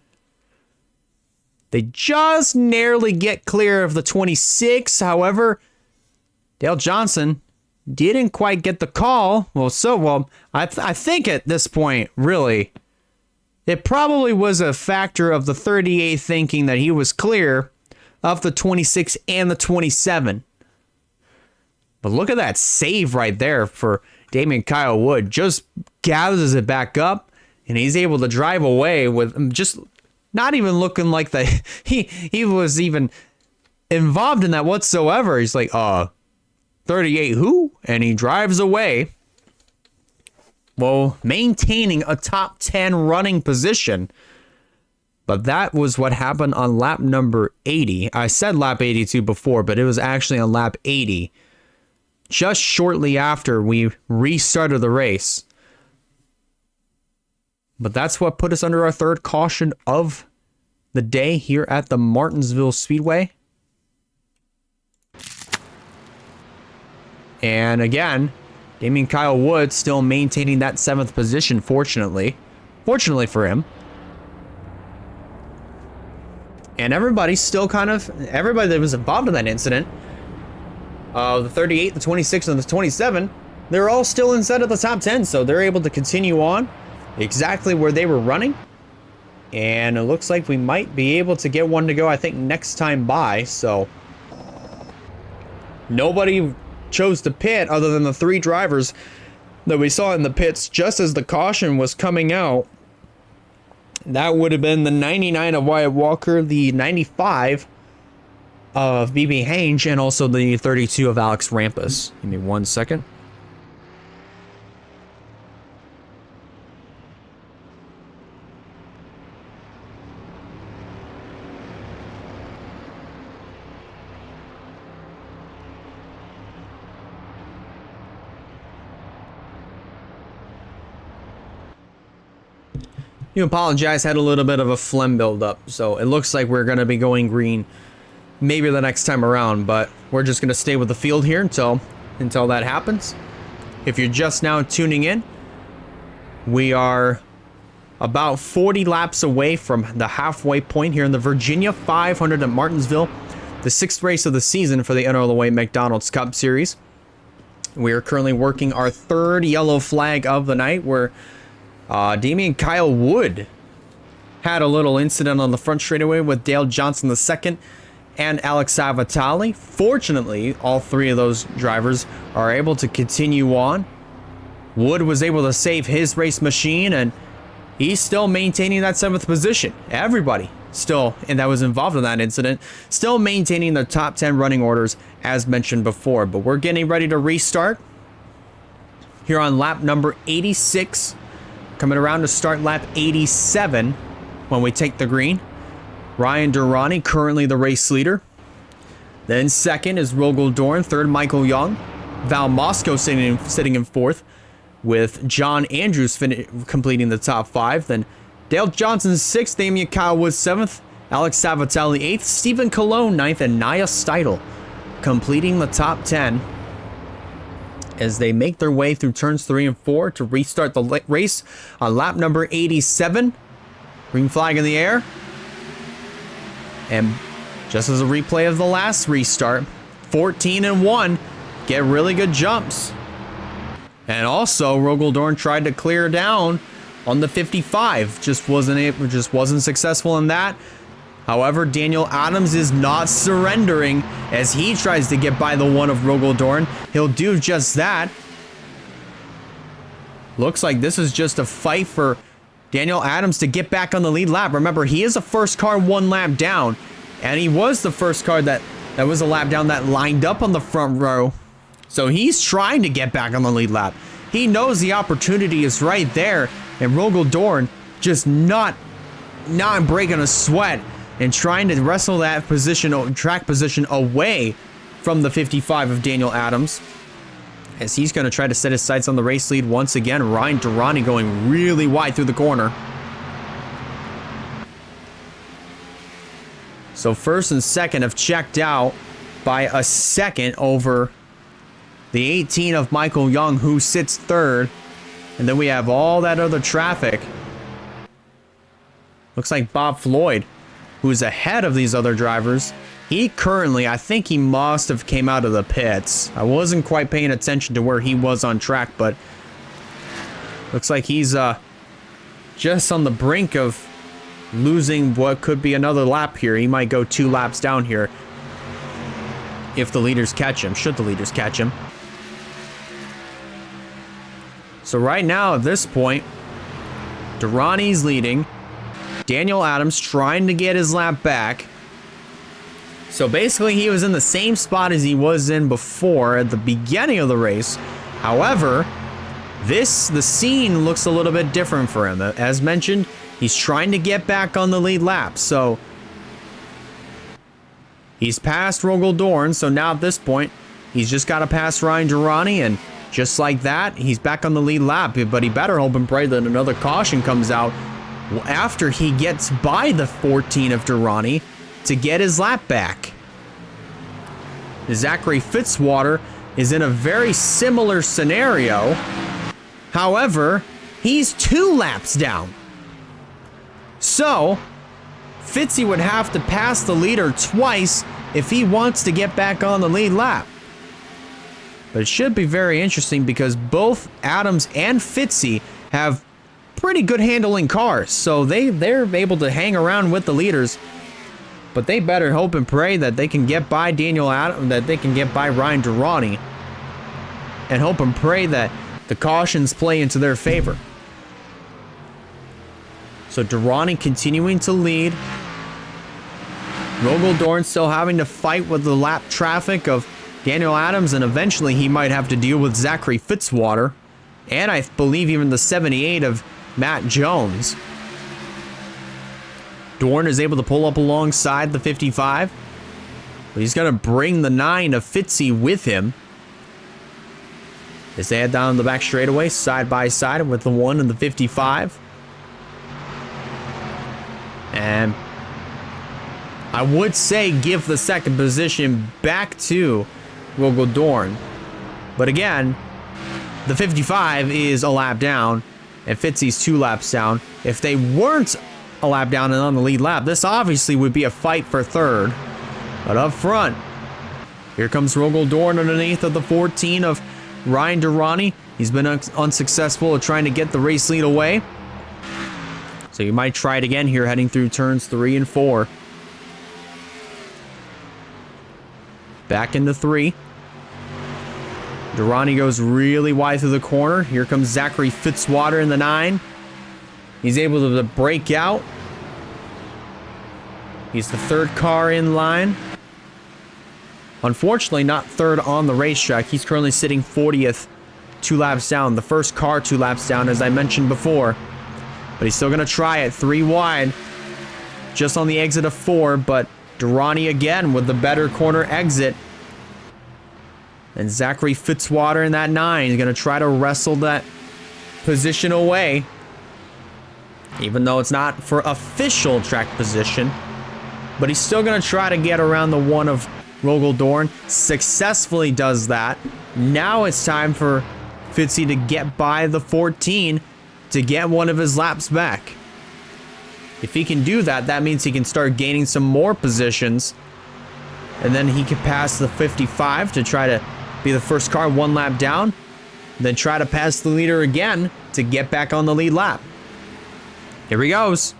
They just narrowly get clear of the 26. However, Dale Johnson didn't quite get the call. I think at this point, really, it probably was a factor of the 38 thinking that he was clear of the 26 and the 27. But look at that save right there for Damian Kyle Wood. Just gathers it back up, and he's able to drive away with just not even looking like he was even involved in that whatsoever. He's like, 38 who? And he drives away. Well, maintaining a top 10 running position. But that was what happened on lap number 80. I said lap 82 before, but it was actually on lap 80. Just shortly after we restarted the race. But that's what put us under our third caution of the day here at the Martinsville Speedway. And again, Damian Kyle Wood still maintaining that 7th position, fortunately. Fortunately for him. And everybody that was involved in that incident, the 38, the 26, and the 27, they're all still inside of the top 10, so they're able to continue on exactly where they were running. And it looks like we might be able to get one to go, I think, next time by. So nobody chose to pit other than the 3 drivers that we saw in the pits just as the caution was coming out. That would have been the 99 of Wyatt Walker, the 95 of BB Hange, and also the 32 of Alex Rampus. Give me 1 second. You apologize, had a little bit of a phlegm buildup, so it looks like we're going to be going green maybe the next time around, but we're just going to stay with the field here until that happens. If you're just now tuning in, we are about 40 laps away from the halfway point here in the Virginia 500 at Martinsville, the 6th race of the season for the NRLOA McDonald's Cup Series. We are currently working our 3rd yellow flag of the night, where Damian Kyle Wood had a little incident on the front straightaway with Dale Johnson II and Alex Savatali. Fortunately, all 3 of those drivers are able to continue on. Wood was able to save his race machine, and he's still maintaining that 7th position. Everybody still, and that was involved in that incident, still maintaining the top 10 running orders as mentioned before. But we're getting ready to restart here on lap number 86. Coming around to start lap 87 when we take the green. Ryan Durrani, currently the race leader. Then 2nd is Rogel Dorn. 3rd, Michael Young. Val Moscow sitting in 4th, with John Andrews completing the top 5. Then Dale Johnson 6th, Damian Kyle Wood 7th, Alex Savatali 8th, Stephen Colon 9th, and Nia Steidel completing the top 10. As they make their way through turns 3 and 4 to restart the race on lap number 87. Green flag in the air. And just as a replay of the last restart, 14 and 1, get really good jumps. And also, Rogel Dorn tried to clear down on the 55. Just wasn't successful in that. However, Daniel Adams is not surrendering as he tries to get by the 1 of Rogel Dorn. He'll do just that. Looks like this is just a fight for Daniel Adams to get back on the lead lap. Remember, he is a first car 1 lap down, And he was the first car that was a lap down that lined up on the front row. So he's trying to get back on the lead lap. He knows the opportunity is right there. And Rogel Dorn just not breaking a sweat and trying to wrestle that track position away from the 55 of Daniel Adams. As he's going to try to set his sights on the race lead once again. Ryan Durrani going really wide through the corner. So first and second have checked out by a second over the 18 of Michael Young, who sits third. And then we have all that other traffic. Looks like Bob Floyd, who's ahead of these other drivers. He currently, I think he must have came out of the pits. I wasn't quite paying attention to where he was on track, but looks like he's just on the brink of losing what could be another lap here. He might go 2 laps down here if the leaders catch him, should the leaders catch him. So right now at this point, Durrani's leading. Daniel Adams trying to get his lap back. So basically he was in the same spot as he was in before at the beginning of the race. However, the scene looks a little bit different for him. As mentioned, he's trying to get back on the lead lap. So he's passed Rogel Dorn. So now at this point, he's just got to pass Ryan Durrani. And just like that, he's back on the lead lap. But he better hope and pray that another caution comes out after he gets by the 14 of Durrani to get his lap back. Zachary Fitzwater is in a very similar scenario. However, he's 2 laps down. So, Fitzy would have to pass the leader twice if he wants to get back on the lead lap. But it should be very interesting because both Adams and Fitzy have pretty good handling cars. So they're able to hang around with the leaders. But they better hope and pray that they can get by Daniel Adams, that they can get by Ryan Durrani. And hope and pray that the cautions play into their favor. So Durrani continuing to lead. Rogel Dorn still having to fight with the lap traffic of Daniel Adams, and eventually he might have to deal with Zachary Fitzwater. And I believe even the 78 of Matt Jones. Dorn is able to pull up alongside the 55. But he's going to bring the 9 of Fitzy with him. As they head down the back straightaway, side by side with the 1 and the 55. And I would say give the second position back to Rogel Dorn. But again, the 55 is a lap down, and Fitzy's 2 laps down. If they weren't a lap down and on the lead lap, this obviously would be a fight for third. But up front, here comes Rogel Dorn underneath of the 14 of Ryan Durrani. He's been unsuccessful at trying to get the race lead away. So you might try it again here heading through turns 3 and 4. Back into 3. Durrani goes really wide through the corner. Here comes Zachary Fitzwater in the 9. He's able to break out. He's the 3rd car in line. Unfortunately, not 3rd on the racetrack. He's currently sitting 40th, 2 laps down. The first car 2 laps down, as I mentioned before. But he's still going to try it 3 wide. Just on the exit of 4, but Durrani again with the better corner exit. And Zachary Fitzwater in that 9 is going to try to wrestle that position away. Even though it's not for official track position. But he's still going to try to get around the 1 of Rogel Dorn. Successfully does that. Now it's time for Fitzy to get by the 14 to get one of his laps back. If he can do that, that means he can start gaining some more positions. And then he can pass the 55 to try to be the first car 1 lap down. Then try to pass the leader again to get back on the lead lap. Here he goes.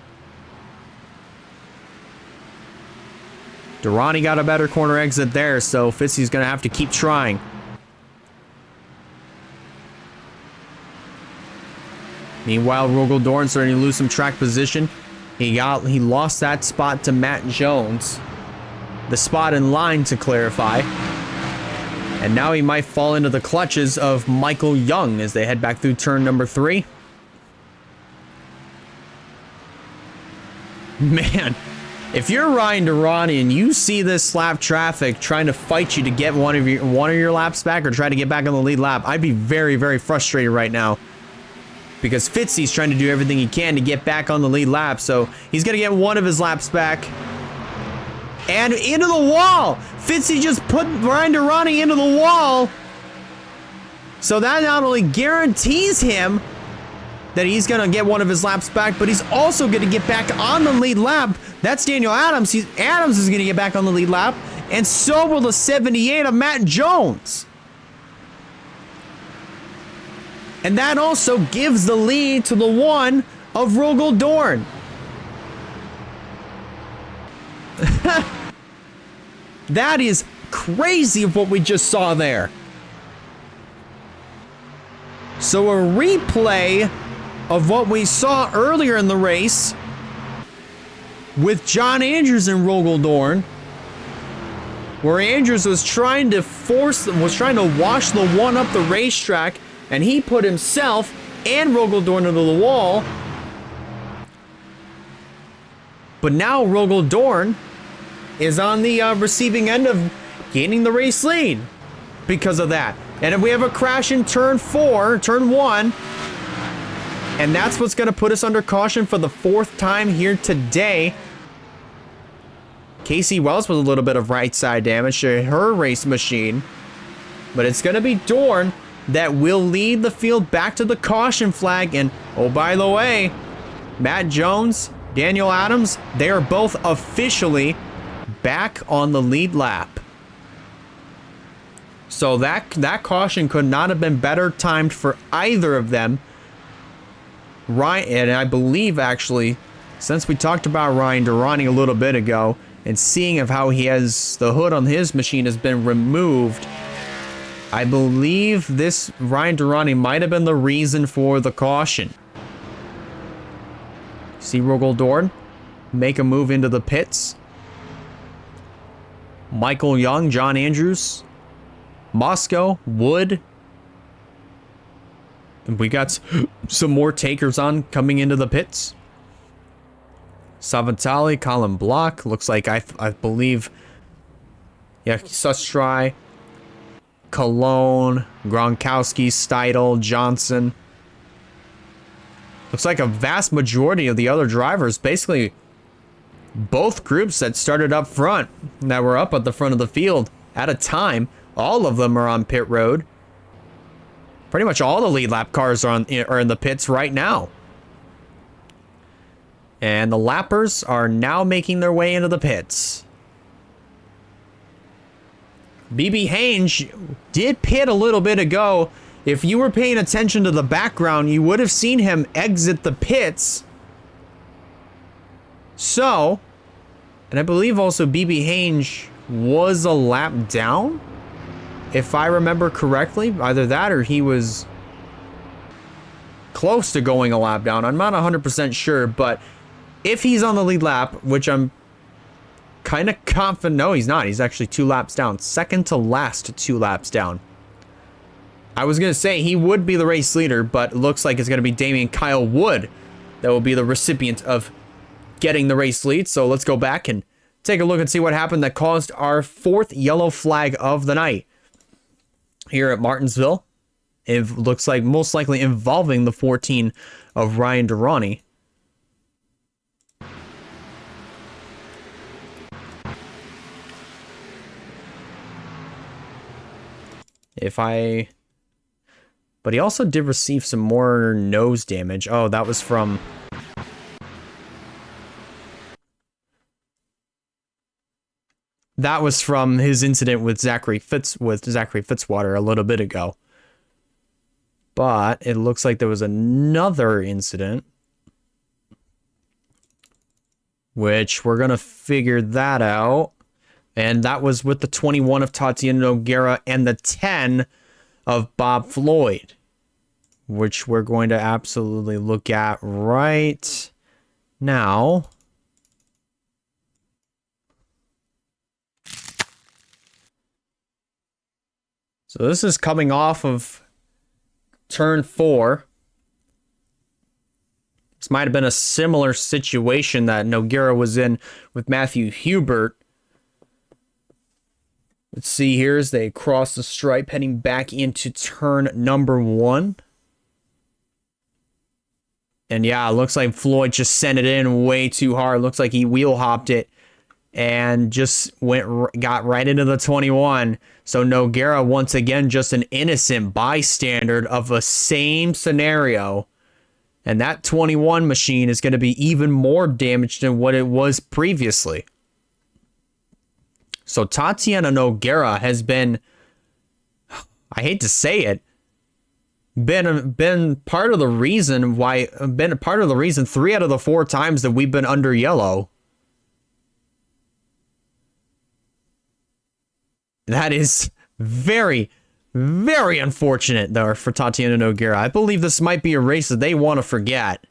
Durrani got a better corner exit there, so Fitzy's going to have to keep trying. Meanwhile, Rogel Dorn starting to lose some track position. He lost that spot to Matt Jones. the spot in line to clarify. And now he might fall into the clutches of Michael Young as they head back through turn number 3. Man, if you're Ryan Durrani and you see this lap traffic trying to fight you to get one of your laps back or try to get back on the lead lap, I'd be very, very frustrated right now. Because Fitzy's trying to do everything he can to get back on the lead lap, so he's going to get one of his laps back. And into the wall! Fitzy just put Ryan Durrani into the wall. So that not only guarantees him that he's going to get one of his laps back, but he's also going to get back on the lead lap. That's Daniel Adams. Adams is going to get back on the lead lap, and so will the 78 of Matt Jones. And that also gives the lead to the 1 of Rogel Dorn. That is crazy of what we just saw there. So a replay of what we saw earlier in the race with John Andrews and Rogel Dorn, where Andrews was trying to wash the 1 up the racetrack, and he put himself and Rogel Dorn into the wall. But now Rogel Dorn is on the receiving end of gaining the race lead because of that. And if we have a crash in turn 1, and that's what's going to put us under caution for the 4th time here today. Casey Wells with a little bit of right side damage to her race machine, but it's going to be Dorn that will lead the field back to the caution flag. And oh, by the way, Matt Jones, Daniel Adams, they are both officially back on the lead lap. So that caution could not have been better timed for either of them. Ryan, and I believe actually, since we talked about Ryan Durrani a little bit ago, and seeing of how he has the hood on his machine has been removed, I believe this Ryan Durrani might have been the reason for the caution. See Rogel Dorn make a move into the pits. Michael Young, John Andrews, Moscow, Wood. And we got some more takers on coming into the pits. Savantali, Colin Block. Looks like I believe, yeah, Sustry, Cologne, Gronkowski, Steidel, Johnson. Looks like a vast majority of the other drivers, basically both groups that started up front, that were up at the front of the field at a time, all of them are on pit road. Pretty much all the lead lap cars are in the pits right now. And the lappers are now making their way into the pits. BB Haynes did pit a little bit ago. If you were paying attention to the background, you would have seen him exit the pits. So, and I believe also BB Haynes was a lap down, if I remember correctly. Either that or he was close to going a lap down. I'm not 100% sure, but if he's on the lead lap, which I'm kind of confident, no, he's not. He's actually 2 laps down. Second to last 2 laps down. I was going to say he would be the race leader, but it looks like it's going to be Damian Kyle Wood that will be the recipient of getting the race lead. So let's go back and take a look and see what happened that caused our 4th yellow flag of the night here at Martinsville. It looks like most likely involving the 14 of Ryan Durrani. But he also did receive some more nose damage. Oh, that was from... That was from his incident with Zachary Fitzwater a little bit ago. But it looks like there was another incident, which we're going to figure that out. And that was with the 21 of Tatiana Noguera and the 10 of Bob Floyd, which we're going to absolutely look at right now. So this is coming off of turn 4. This might have been a similar situation that Nogueira was in with Matthew Hubert. Let's see here as they cross the stripe heading back into turn number 1. And yeah, it looks like Floyd just sent it in way too hard. Looks like he wheel hopped it and just got right into the 21. So Nogueira, once again, just an innocent bystander of the same scenario. And that 21 machine is going to be even more damaged than what it was previously. So Tatiana Nogueira has been, I hate to say it, been part of the reason 3 out of the 4 times that we've been under yellow. That is very, very unfortunate there for Tatiana Nogueira. I believe this might be a race that they want to forget.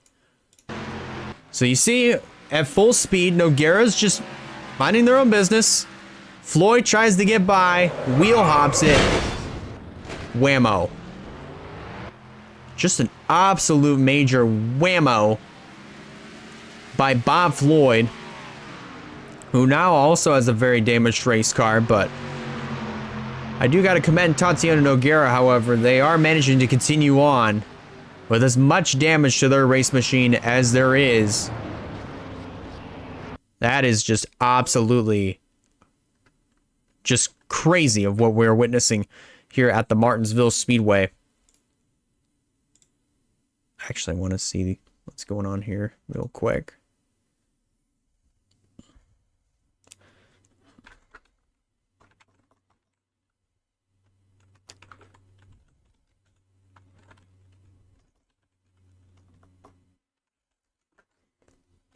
So you see, at full speed, Nogueira's just minding their own business. Floyd tries to get by, wheel hops it, whammo. Just an absolute major whammo by Bob Floyd, who now also has a very damaged race car, but I do got to commend Tatiana Nogueira, however. They are managing to continue on with as much damage to their race machine as there is. That is just absolutely just crazy of what we're witnessing here at the Martinsville Speedway. Actually, I want to see what's going on here real quick.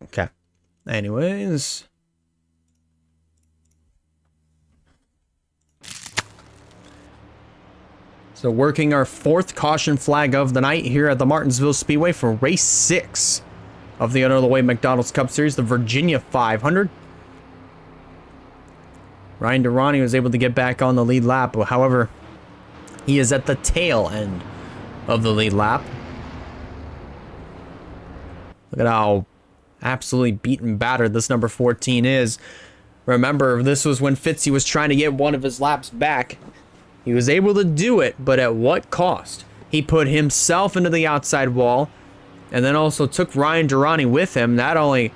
Okay. Anyways. So working our 4th caution flag of the night here at the Martinsville Speedway for race 6 of the NRLOA McDonald's Cup Series, the Virginia 500. Ryan Durrani was able to get back on the lead lap. However, he is at the tail end of the lead lap. Look at how absolutely beaten battered this number 14 is. Remember, this was when Fitzy was trying to get one of his laps back. He was able to do it, but at what cost? He put himself into the outside wall and then also took Ryan Durrani with him. That only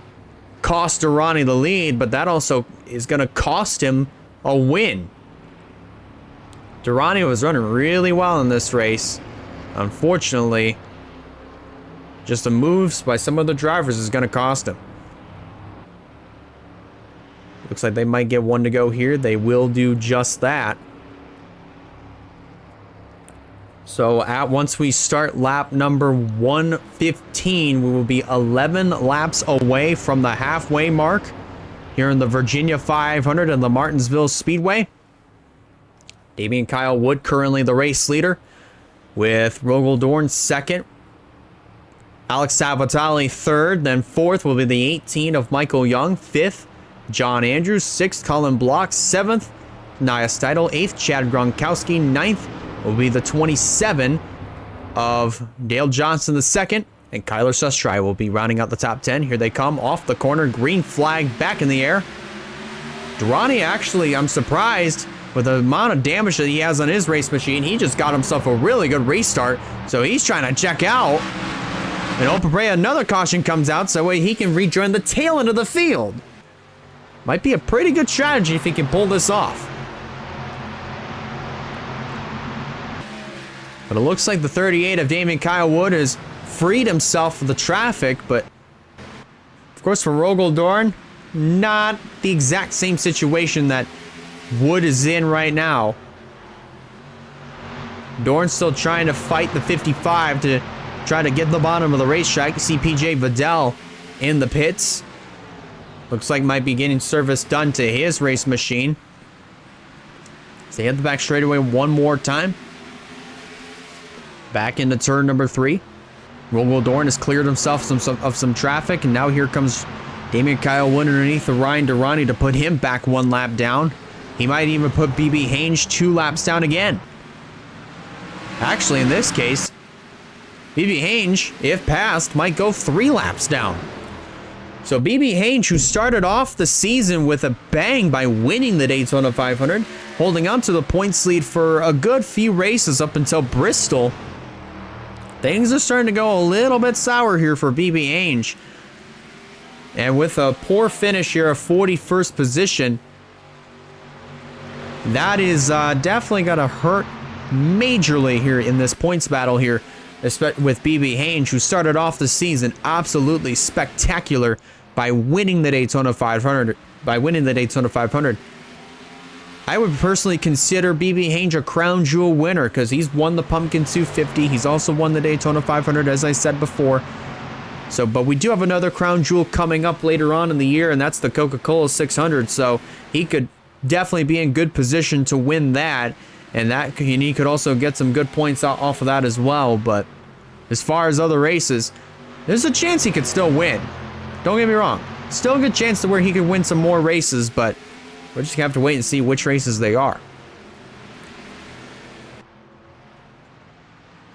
cost Durrani the lead, but that also is going to cost him a win. Durrani was running really well in this race. Unfortunately, just the moves by some of the drivers is going to cost him. Looks like they might get one to go here. They will do just that. So once we start lap number 115, we will be 11 laps away from the halfway mark here in the Virginia 500 and the Martinsville Speedway. Damian Kyle Wood currently the race leader with Rogel Dorn second. Alex Savatali third, then fourth will be the 18 of Michael Young, fifth John Andrews, sixth Colin Block, seventh Nia Steidel, eighth Chad Gronkowski, ninth will be the 27 of Dale Johnson the second, and Kyler Sustry will be rounding out the top 10. Here they come off the corner, green flag back in the air. Durrani, actually, I'm surprised with the amount of damage that he has on his race machine. He just got himself a really good restart, so he's trying to check out. And oh, pray another caution comes out so he can rejoin the tail end of the field. Might be a pretty good strategy if he can pull this off. But it looks like the 38 of Damian Kyle Wood has freed himself from the traffic, but of course for Rogel Dorn, not the exact same situation that Wood is in right now. Dorn's still trying to fight the 55 to try to get to the bottom of the racetrack. You see PJ Vidal in the pits. Looks like might be getting service done to his race machine. So they hit the back straightaway one more time. Back into turn number 3. Rogel Dorn has cleared himself of some traffic, and now here comes Damian Kyle Wood underneath the Ryan Durrani to put him back one lap down. He might even put BB Haynes 2 laps down again. Actually, in this case, BB Hange, if passed, might go 3 laps down. So BB Hange, who started off the season with a bang by winning the Daytona 500, holding on to the points lead for a good few races up until Bristol. Things are starting to go a little bit sour here for BB Hange. And with a poor finish here of 41st position, that is definitely going to hurt majorly here in this points battle here, with BB Hange, who started off the season absolutely spectacular by winning the Daytona 500. I would personally consider BB Hange a crown jewel winner because he's won the Pumpkin 250. He's also won the Daytona 500, as I said before. So, but we do have another crown jewel coming up later on in the year, and that's the Coca-Cola 600. So he could definitely be in good position to win that. And he could also get some good points off of that as well. But as far as other races, there's a chance he could still win. Don't get me wrong. Still a good chance to where he could win some more races, but we're just going to have to wait and see which races they are.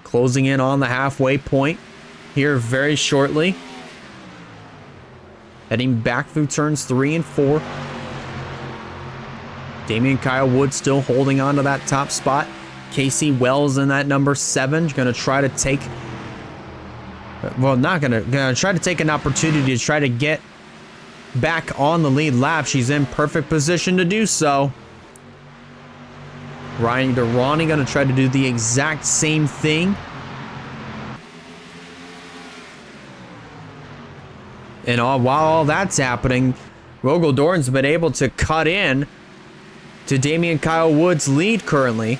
Closing in on the halfway point here very shortly. Heading back through turns 3 and 4. Damian Kyle Wood still holding on to that top spot. Casey Wells in that number 7. Going to try to take... Well, not going to try to take an opportunity to try to get back on the lead lap. She's in perfect position to do so. Ryan Durrani going to try to do the exact same thing. And while all that's happening, Rogel Dorn's been able to cut in to Damian Kyle Wood's lead currently.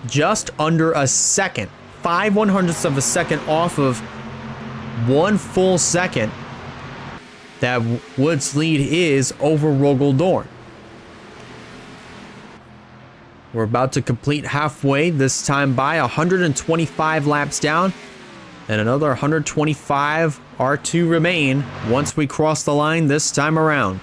Just under a second. 5/100ths of a second off of 1 full second that Wood's lead is over Rogel Dorn. We're about to complete halfway, this time by 125 laps down, and another 125 are to remain once we cross the line this time around.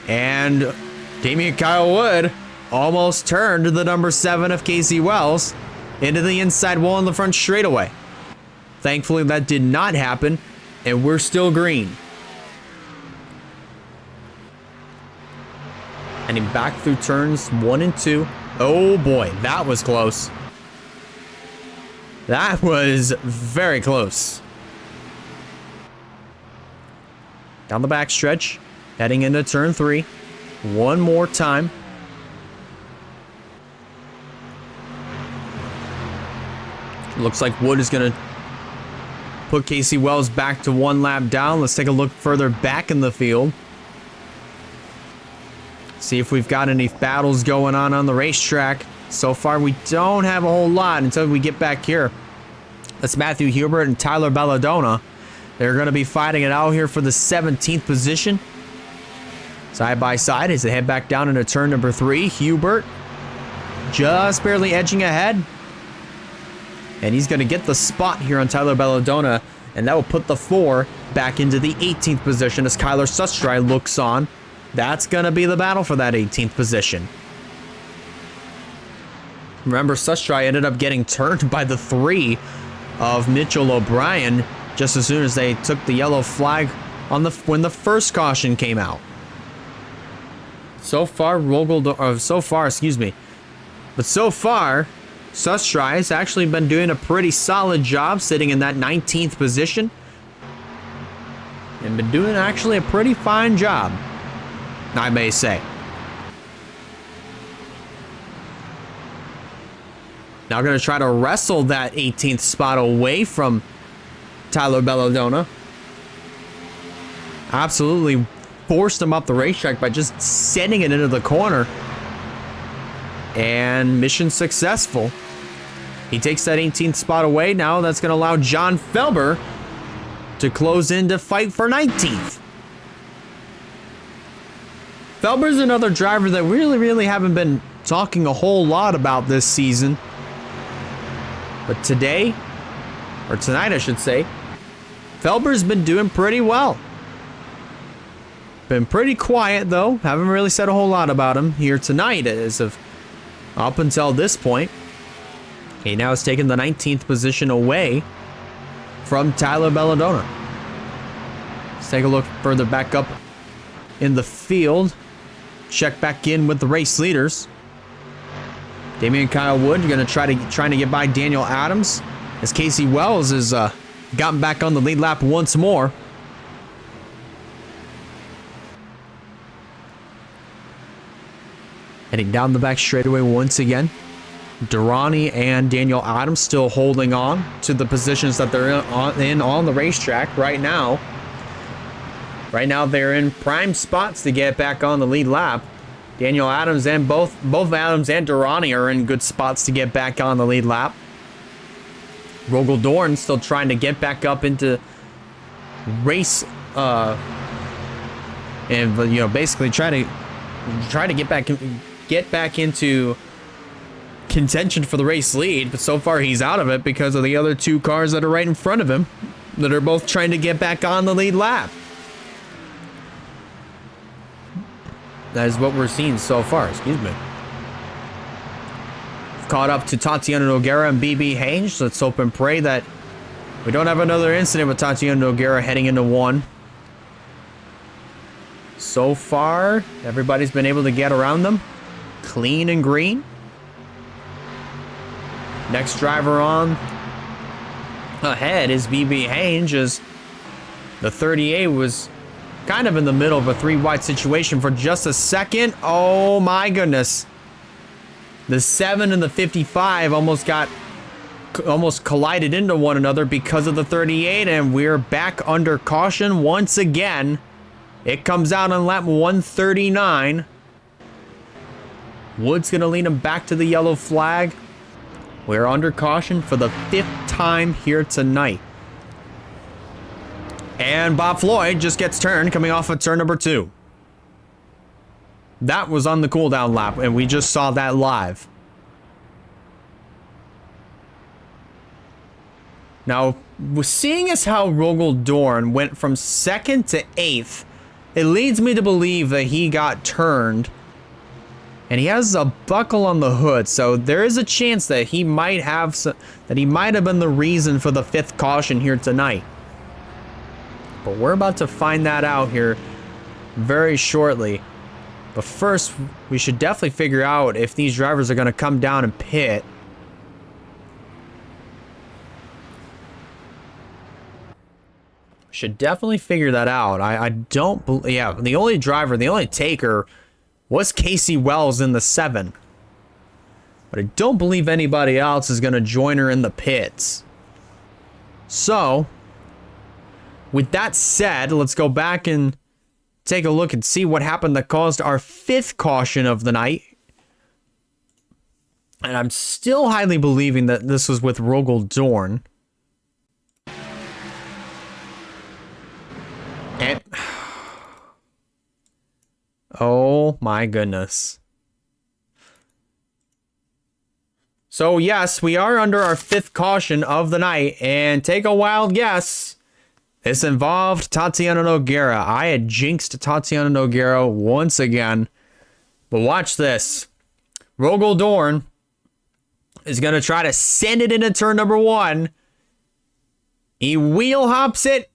And Damian Kyle Wood almost turned the number 7 of Casey Wells into the inside wall in the front straightaway. Thankfully, that did not happen, and we're still green. Heading back through turns 1 and 2. Oh boy, that was close. That was very close. Down the back stretch, heading into turn 3. One more time. Looks like Wood is going to put Casey Wells back to 1 lap down. Let's take a look further back in the field. See if we've got any battles going on the racetrack. So far, we don't have a whole lot until we get back here. That's Matthew Hubert and Tyler Belladonna. They're going to be fighting it out here for the 17th position. Side by side as they head back down into turn number 3. Hubert just barely edging ahead. And he's going to get the spot here on Tyler Belladonna. And that will put the 4 back into the 18th position as Kyler Sustry looks on. That's going to be the battle for that 18th position. Remember, Sustry ended up getting turned by the 3 of Mitchell O'Brien just as soon as they took the yellow flag on when the first caution came out. So far, Sustry has actually been doing a pretty solid job sitting in that 19th position. And been doing actually a pretty fine job, I may say. Now going to try to wrestle that 18th spot away from Tyler Belladonna. Absolutely forced him up the racetrack by just sending it into the corner. And mission successful. He takes that 18th spot away. Now that's going to allow John Felber to close in to fight for 19th. Felber's another driver that really haven't been talking a whole lot about this season. But today, or tonight I should say, Felber's been doing pretty well. Been pretty quiet though. Haven't really said a whole lot about him here tonight as of up until this point. He now has taken the 19th position away from Tyler Belladonna. Let's take a look further back up in the field. Check back in with the race leaders. Damian Kyle Wood going to trying to get by Daniel Adams as Casey Wells has gotten back on the lead lap once more. Heading down the back straightaway once again. Durrani and Daniel Adams still holding on to the positions that they're in on the racetrack right now. Right now they're in prime spots to get back on the lead lap. Daniel Adams and both Adams and Durrani are in good spots to get back on the lead lap. Rogel Dorn still trying to get back up into race and basically try to get back into contention for the race lead, but so far he's out of it because of the other two cars that are right in front of him that are both trying to get back on the lead lap. That is what we're seeing so far. Excuse me. Caught up to Tatiana Noguera and BB Haynes. Let's hope and pray that we don't have another incident with Tatiana Noguera heading into one. So far, everybody's been able to get around them. Clean and green. Next driver on ahead is BB Haynes, as the 38 was kind of in the middle of a 3-wide situation for just a second. Oh my goodness. The 7 and the 55 almost collided into one another because of the 38, and we're back under caution once again. It comes out on lap 139. Wood's going to lead him back to the yellow flag. We're under caution for the 5th time here tonight. And Bob Floyd just gets turned coming off of turn number 2. That was on the cooldown lap, and we just saw that live. Now, seeing as how Rogel Dorn went from 2nd to 8th, it leads me to believe that he got turned. And he has a buckle on the hood, so there is a chance that he might have been the reason for the 5th caution here tonight. But we're about to find that out here very shortly. But first, we should definitely figure out if these drivers are going to come down and pit. Should definitely figure that out. I don't believe, yeah, the only taker was Casey Wells in the 7. But I don't believe anybody else is going to join her in the pits. So, with that said, let's go back and take a look and see what happened that caused our 5th caution of the night. And I'm still highly believing that this was with Rogel Dorn. And oh my goodness. So yes, we are under our 5th caution of the night, and take a wild guess. This involved Tatiana Noguera. I had jinxed Tatiana Noguera once again. But watch this. Rogel Dorn is going to try to send it into turn number 1. He wheel hops it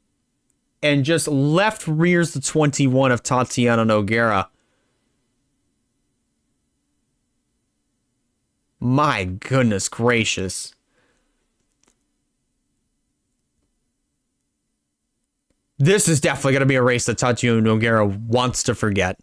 and just left rears the 21 of Tatiana Noguera. My goodness gracious. This is definitely going to be a race that Tatiana Noguera wants to forget.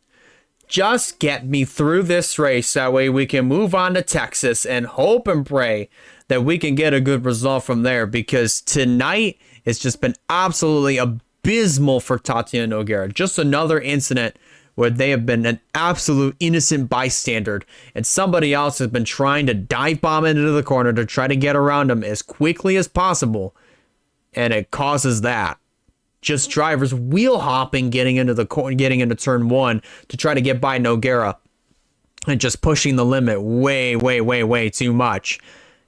Just get me through this race. That way we can move on to Texas and hope and pray that we can get a good result from there. Because tonight it's just been absolutely abysmal for Tatiana Noguera. Just another incident where they have been an absolute innocent bystander, and somebody else has been trying to dive bomb into the corner to try to get around them as quickly as possible, and it causes that. Just drivers wheel hopping, getting into turn 1 to try to get by Noguera, and just pushing the limit way too much,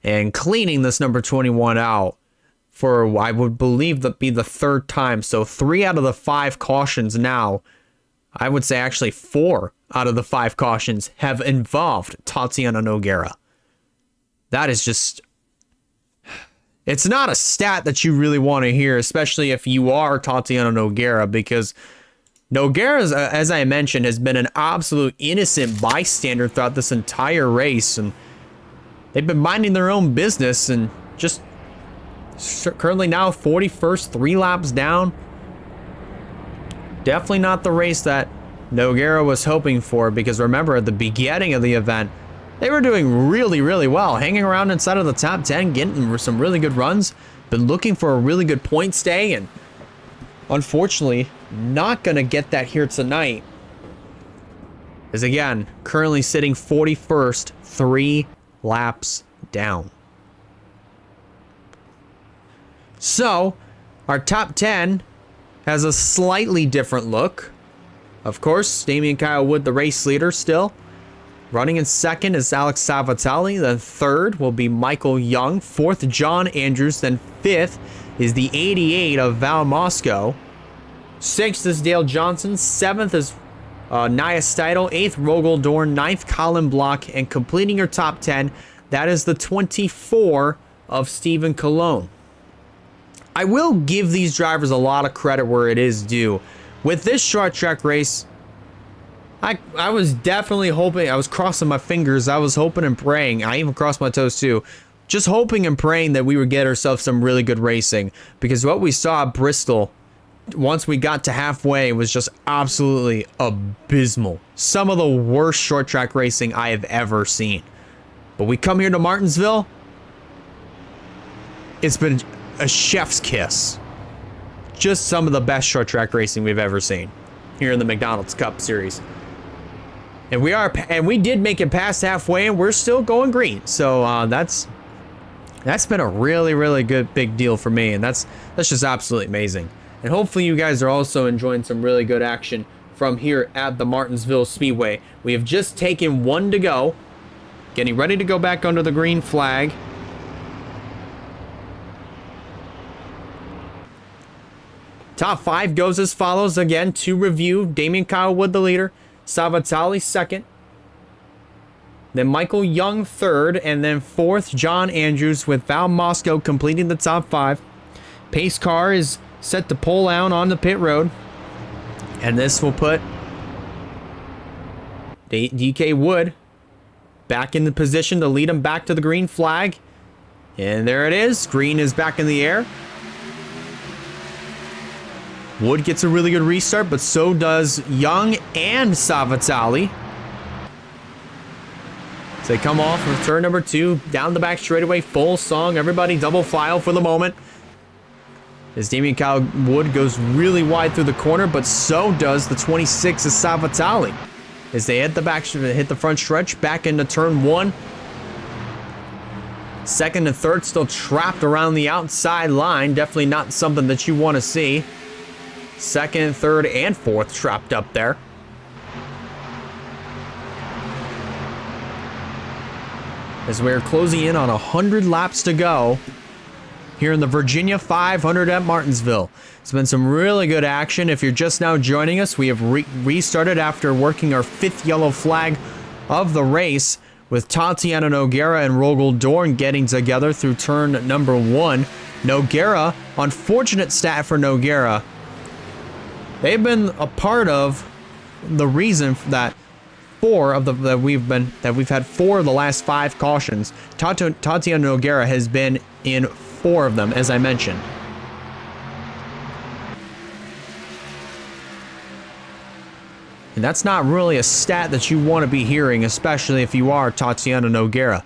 and cleaning this number 21 out for, I would believe, that be the 3rd time. So 3 out of the 5 cautions now, I would say actually 4 out of the 5 cautions have involved Tatiana Noguera. That is just It's not a stat that you really want to hear, especially if you are Tatiana Nogueira, because Nogueira, as I mentioned, has been an absolute innocent bystander throughout this entire race, and they've been minding their own business and just currently now 41st, 3 laps down. Definitely not the race that Nogueira was hoping for, because remember, at the beginning of the event, they were doing really, really well, hanging around inside of the top 10, getting some really good runs, been looking for a really good point stay, and unfortunately, not going to get that here tonight. Is again, currently sitting 41st, 3 laps down. So, our top 10 has a slightly different look. Of course, Damian Kyle Wood, the race leader still. Running in second is Alex Savatali. Then third will be Michael Young. Fourth, John Andrews. Then fifth is the 88 of Val Moscow. Sixth is Dale Johnson. Seventh is Nia Steidel. Eighth, Rogel Dorn. Ninth, Colin Block. And completing your top 10, that is the 24 of Stephen Colon. I will give these drivers a lot of credit where it is due. With this short track race, I was definitely hoping, I was crossing my fingers, I was hoping and praying, I even crossed my toes too, just hoping and praying that we would get ourselves some really good racing, because what we saw at Bristol, once we got to halfway, was just absolutely abysmal. Some of the worst short track racing I have ever seen. But we come here to Martinsville, it's been a chef's kiss. Just some of the best short track racing we've ever seen here in the McDonald's Cup Series. And we did make it past halfway, and we're still going green. So that's been a really, really good big deal for me, and that's just absolutely amazing. And hopefully you guys are also enjoying some really good action from here at the Martinsville Speedway. We have just taken 1 to go, getting ready to go back under the green flag. Top 5 goes as follows. Again, to review, Damian Kyle Wood, the leader. Savatali, second. Then Michael Young, third. And then fourth, John Andrews, with Val Moscow completing the top 5. Pace car is set to pull out on the pit road. And this will put DK Wood back in the position to lead him back to the green flag. And there it is. Green is back in the air. Wood gets a really good restart, but so does Young and Savatali. So they come off of turn number 2, down the back straightaway, full song. Everybody double file for the moment. As Damian Kyle Wood goes really wide through the corner, but so does the 26 of Savatali. As they hit the front stretch, back into turn 1. Second and third still trapped around the outside line. Definitely not something that you want to see. Second, third, and fourth trapped up there. As we're closing in on 100 laps to go here in the Virginia 500 at Martinsville. It's been some really good action. If you're just now joining us, we have restarted after working our 5th yellow flag of the race, with Tatiana Nogueira and Rogel Dorn getting together through turn number 1. Nogueira, unfortunate stat for Nogueira. They've been a part of the reason that we've had 4 of the last 5 cautions. Tatiana Nogueira has been in 4 of them, as I mentioned. And that's not really a stat that you want to be hearing, especially if you are Tatiana Nogueira.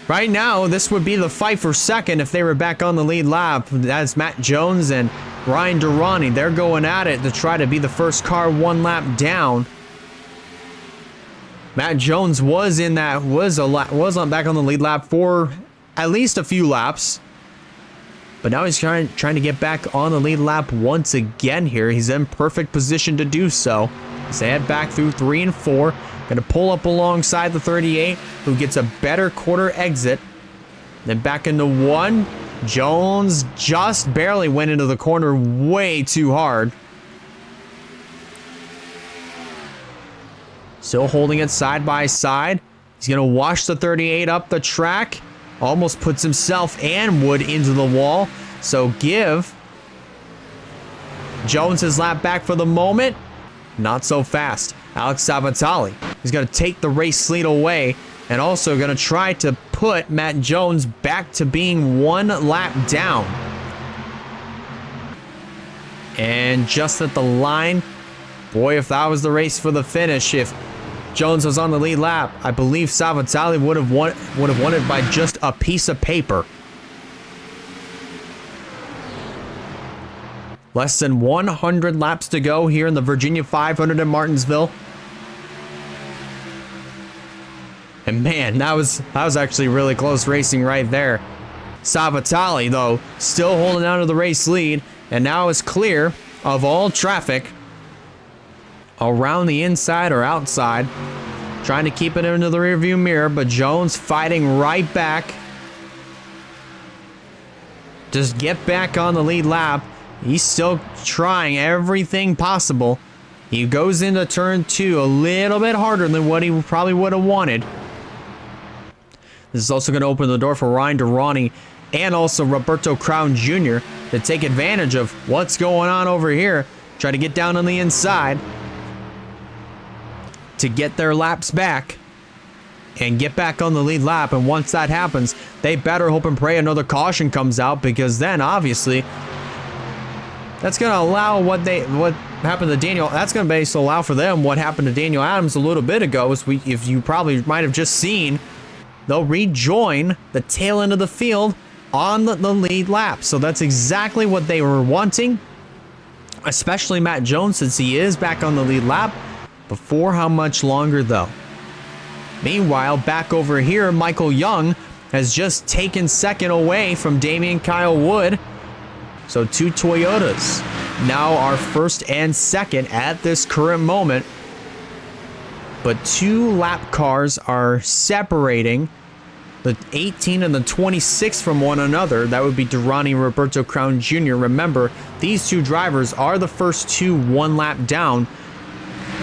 Right now, this would be the fight for second if they were back on the lead lap. That's Matt Jones and Ryan Durrani. They're going at it to try to be the first car 1 lap down. Matt Jones was back on the lead lap for at least a few laps. But now he's trying to get back on the lead lap once again here. He's in perfect position to do so. As they head back through 3 and 4. Going to pull up alongside the 38, who gets a better quarter exit. Then back into 1. Jones just barely went into the corner way too hard. Still holding it side by side. He's going to wash the 38 up the track. almost puts himself and Wood into the wall. So give Jones his lap back for the moment. Not so fast. Alex Savatali is going to take the race lead away and also going to try to put Matt Jones back to being 1 lap down. And just at the line, boy, if that was the race for the finish, if Jones was on the lead lap, I believe Savatali would have won it by just a piece of paper. Less than 100 laps to go here in the Virginia 500 in Martinsville. And man, that was actually really close racing right there. Savatali, though, still holding on to the race lead, and now is clear of all traffic around the inside or outside. Trying to keep it into the rearview mirror, but Jones fighting right back. Just get back on the lead lap. He's still trying everything possible. He goes into turn 2 a little bit harder than what he probably would have wanted. This is also going to open the door for Ryan Durrani and also Roberto Crown Jr. to take advantage of what's going on over here. Try to get down on the inside to get their laps back and get back on the lead lap. And once that happens, they better hope and pray another caution comes out, because then obviously that's going to allow what happened to Daniel. That's going to basically allow for them what happened to Daniel Adams a little bit ago. If you probably might have just seen, they'll rejoin the tail end of the field on the lead lap. So that's exactly what they were wanting, especially Matt Jones, since he is back on the lead lap. Before how much longer, though? Meanwhile, back over here, Michael Young has just taken second away from Damian Kyle Wood. So 2 Toyotas now are first and second at this current moment. But 2 lap cars are separating the 18 and the 26 from one another. That would be Durrani and Roberto Crown Jr. Remember, these 2 drivers are the first 2 1 lap down,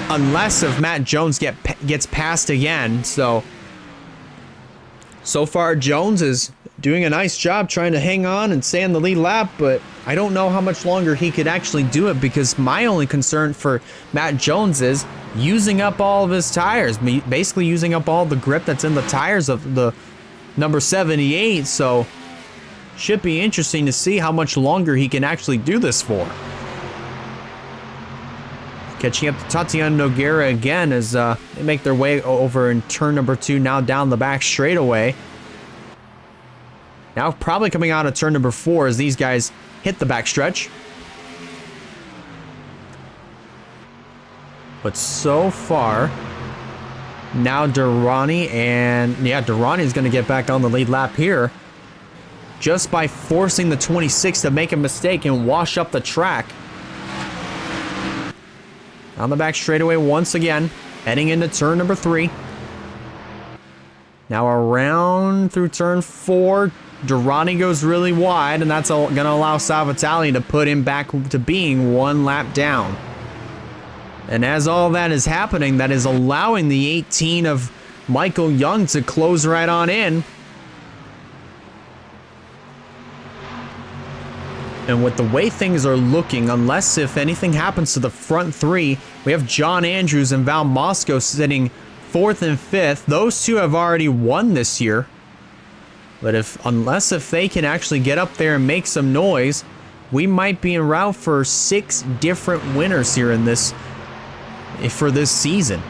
unless if Matt Jones gets passed again. So far Jones is doing a nice job trying to hang on and stay in the lead lap, but I don't know how much longer he could actually do it, because my only concern for Matt Jones is using up all of his tires, basically using up all the grip that's in the tires of the number 78. So should be interesting to see how much longer he can actually do this for. Catching up to Tatiana Nogueira again as they make their way over in turn number 2, now down the back straightaway. Now probably coming out of turn number 4 as these guys hit the back stretch. But so far, now Durrani is going to get back on the lead lap here, just by forcing the 26 to make a mistake and wash up the track. On the back straightaway once again, heading into turn number 3. Now around through turn 4, Durrani goes really wide, and that's going to allow Savatali to put him back to being 1 lap down. And as all that is happening, that is allowing the 18 of Michael Young to close right on in. And with the way things are looking, unless if anything happens to the front 3, we have John Andrews and Val Moscow sitting 4th and 5th. Those 2 have already won this year. But unless if they can actually get up there and make some noise, we might be en route for 6 different winners here for this season.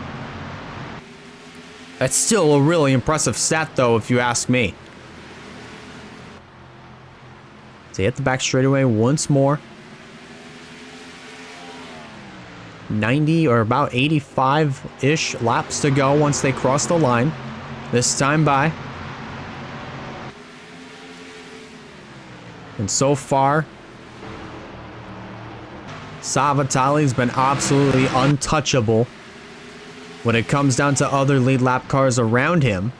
That's still a really impressive stat, though, if you ask me. They hit the back straightaway once more. 90 or about 85-ish laps to go once they cross the line. This time by. And so far, Savatali's been absolutely untouchable when it comes down to other lead lap cars around him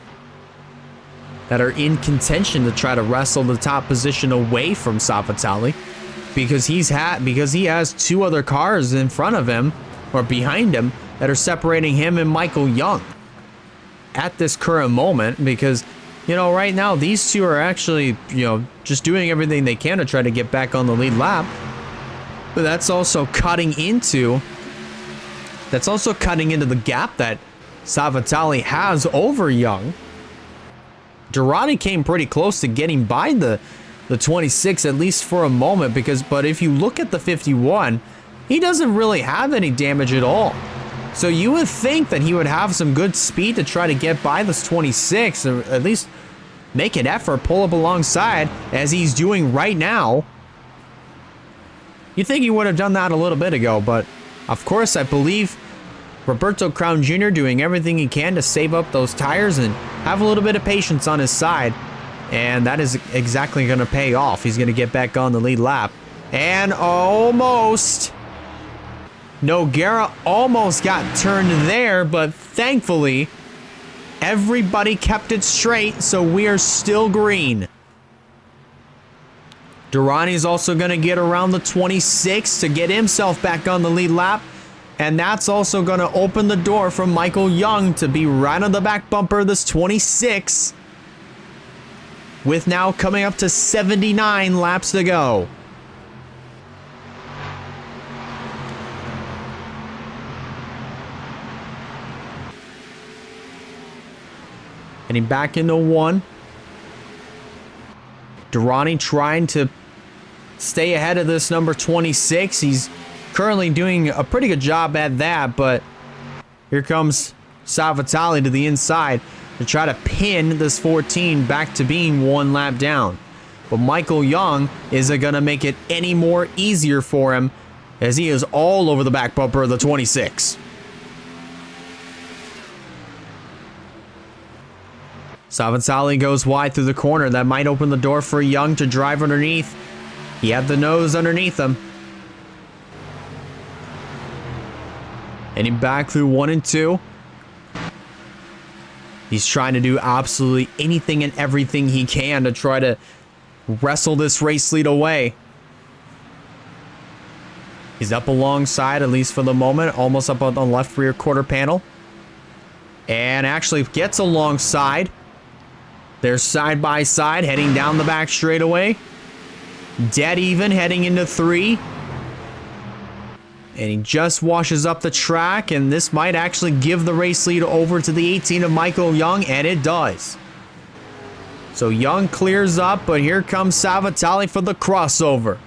that are in contention to try to wrestle the top position away from Savatali, because he has 2 other cars in front of him or behind him that are separating him and Michael Young at this current moment, because you know, right now these two are actually, you know, just doing everything they can to try to get back on the lead lap. But that's also cutting into the gap that Savitali has over Young. Durrani came pretty close to getting by the 26 at least for a moment, but if you look at the 51, he doesn't really have any damage at all. So you would think that he would have some good speed to try to get by this 26, or at least make an effort, pull up alongside as he's doing right now. You'd think he would have done that a little bit ago, but of course I believe Roberto Crown Jr. doing everything he can to save up those tires and have a little bit of patience on his side. And that is exactly going to pay off. He's going to get back on the lead lap. And almost. Nogueira almost got turned there, but thankfully, everybody kept it straight, so we are still green. Durrani's also going to get around the 26 to get himself back on the lead lap. And that's also going to open the door for Michael Young to be right on the back bumper of this 26. With now coming up to 79 laps to go. Heading back into one. Durrani trying to stay ahead of this number 26. He's currently doing a pretty good job at that, but here comes Savitali to the inside to try to pin this 14 back to being one lap down. But Michael Young isn't going to make it any more easier for him as he is all over the back bumper of the 26. Savitali goes wide through the corner. That might open the door for Young to drive underneath. He had the nose underneath him. Heading back through 1 and 2. He's trying to do absolutely anything and everything he can to try to wrestle this race lead away. He's up alongside, at least for the moment, almost up on the left rear quarter panel. And actually gets alongside. They're side by side, heading down the back straightaway. Dead even, heading into 3. And he just washes up the track, and this might actually give the race lead over to the 18 of Michael Young, and it does. So Young clears up, but here comes Savitali for the crossover.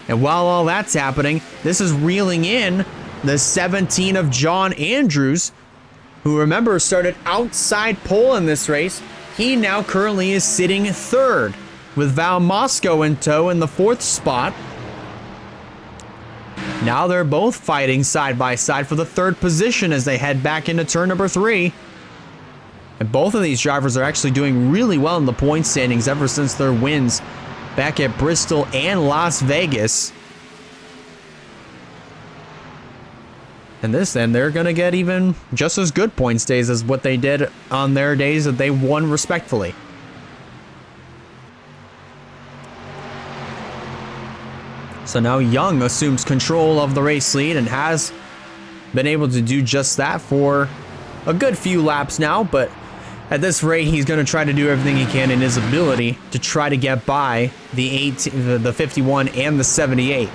And while all that's happening, this is reeling in the 17 of John Andrews, who, remember, started outside pole in this race. He now currently is sitting 3rd, with Val Moscow in tow in the 4th spot. Now they're both fighting side by side for the 3rd position as they head back into turn number 3. And both of these drivers are actually doing really well in the point standings ever since their wins back at Bristol and Las Vegas. And they're going to get even just as good points days as what they did on their days that they won respectfully. So now Young assumes control of the race lead and has been able to do just that for a good few laps now. But at this rate, he's going to try to do everything he can in his ability to try to get by the 51 and the 78,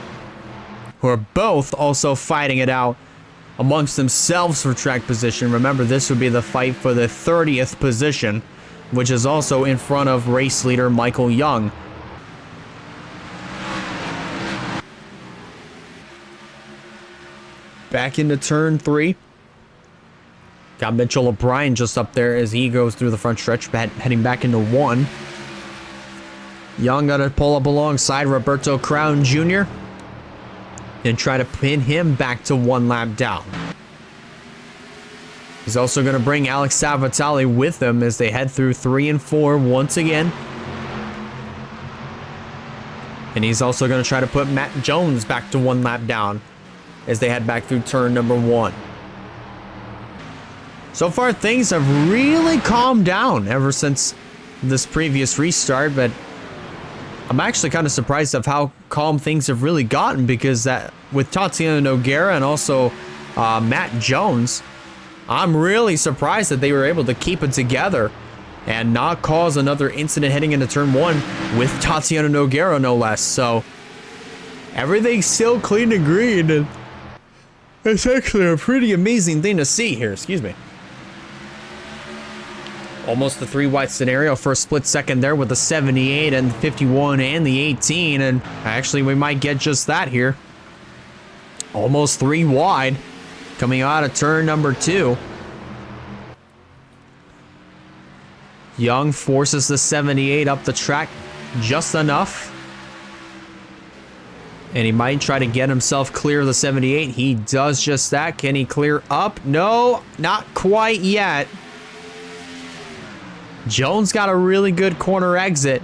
who are both also fighting it out amongst themselves for track position. Remember, this would be the fight for the 30th position, which is also in front of race leader Michael Young. Back into turn 3. Got Mitchell O'Brien just up there as he goes through the front stretch, heading back into 1. Young got to pull up alongside Roberto Crown Jr. and try to pin him back to 1 lap down. He's also going to bring Alex Savitali with him as they head through 3 and 4 once again. And he's also going to try to put Matt Jones back to 1 lap down as they head back through turn number 1. So far, things have really calmed down ever since this previous restart, but I'm actually kind of surprised of how calm things have really gotten, because that with Tatiana Nogueira and also Matt Jones, I'm really surprised that they were able to keep it together and not cause another incident heading into turn 1 with Tatiana Nogueira, no less. So everything's still clean and green, and it's actually a pretty amazing thing to see here. Excuse me. Almost the 3 wide scenario for a split second there with the 78 and the 51 and the 18, and actually we might get just that here. Almost 3 wide coming out of turn number 2. Young forces the 78 up the track just enough. And he might try to get himself clear of the 78. He does just that. Can he clear up? No, not quite yet. Jones got a really good corner exit.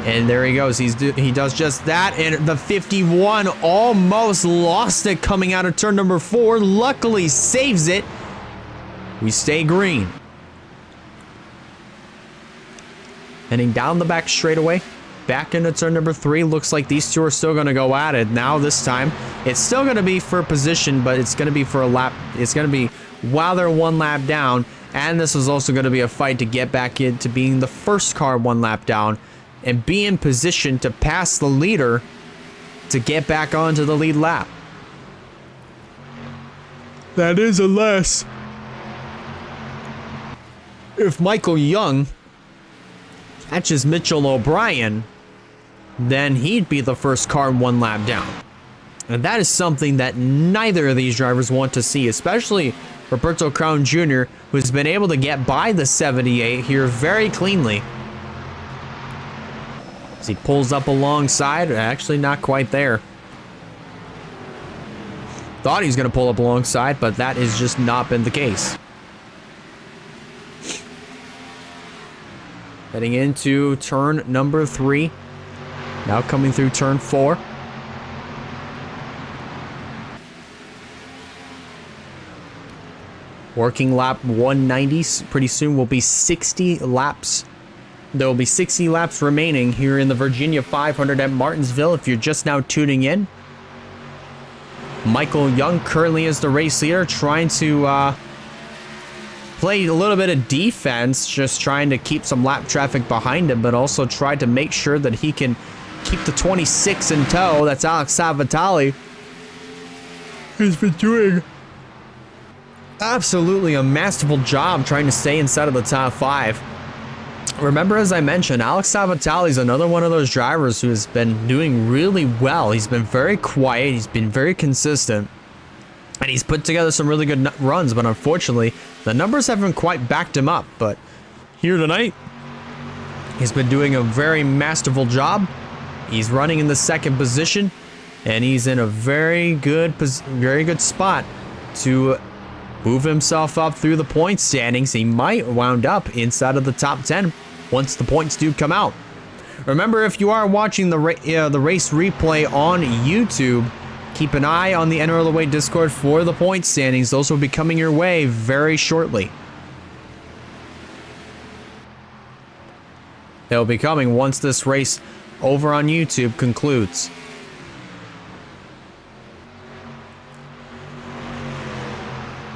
And there he goes. He does just that. And the 51 almost lost it coming out of turn number 4. Luckily saves it. We stay green. Heading down the back straightaway. Back into turn number 3. Looks like these two are still going to go at it. Now this time, it's still going to be for position, but it's going to be for a lap. It's going to be while they're 1 lap down. And this is also going to be a fight to get back into being the first car 1 lap down and be in position to pass the leader to get back onto the lead lap. That is unless if Michael Young catches Mitchell O'Brien, then he'd be the first car 1 lap down. And that is something that neither of these drivers want to see, especially Roberto Crown Jr., who's been able to get by the 78 here very cleanly. As he pulls up alongside, actually not quite there. Thought he was going to pull up alongside, but that has just not been the case. Heading into turn number 3. Now coming through turn 4. Working lap 190. Pretty soon will be 60 laps. There will be 60 laps remaining here in the Virginia 500 at Martinsville. If you're just now tuning in, Michael Young currently is the race leader, trying to play a little bit of defense, just trying to keep some lap traffic behind him, but also try to make sure that he can keep the 26 in tow. That's Alex Savatali. He's been doing absolutely a masterful job trying to stay inside of the top 5. Remember, as I mentioned, Alex Savatali is another one of those drivers who has been doing really well. He's been very quiet. He's been very consistent. And he's put together some really good runs, but unfortunately, the numbers haven't quite backed him up. But here tonight, he's been doing a very masterful job. He's running in the 2nd position, and he's in a very good spot to move himself up through the point standings. He might wound up inside of the top 10 once the points do come out. Remember, if you are watching the race replay on YouTube, keep an eye on the NRLOA Discord for the point standings. Those will be coming your way very shortly. They'll be coming once this race over on YouTube concludes.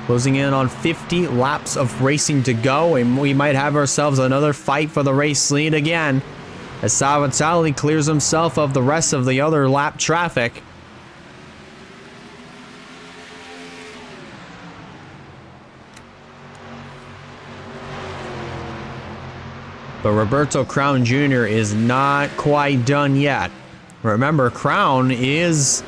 Closing in on 50 laps of racing to go, and we might have ourselves another fight for the race lead again, as Savatali clears himself of the rest of the other lap traffic. But Roberto Crown Jr. is not quite done yet. Remember, Crown's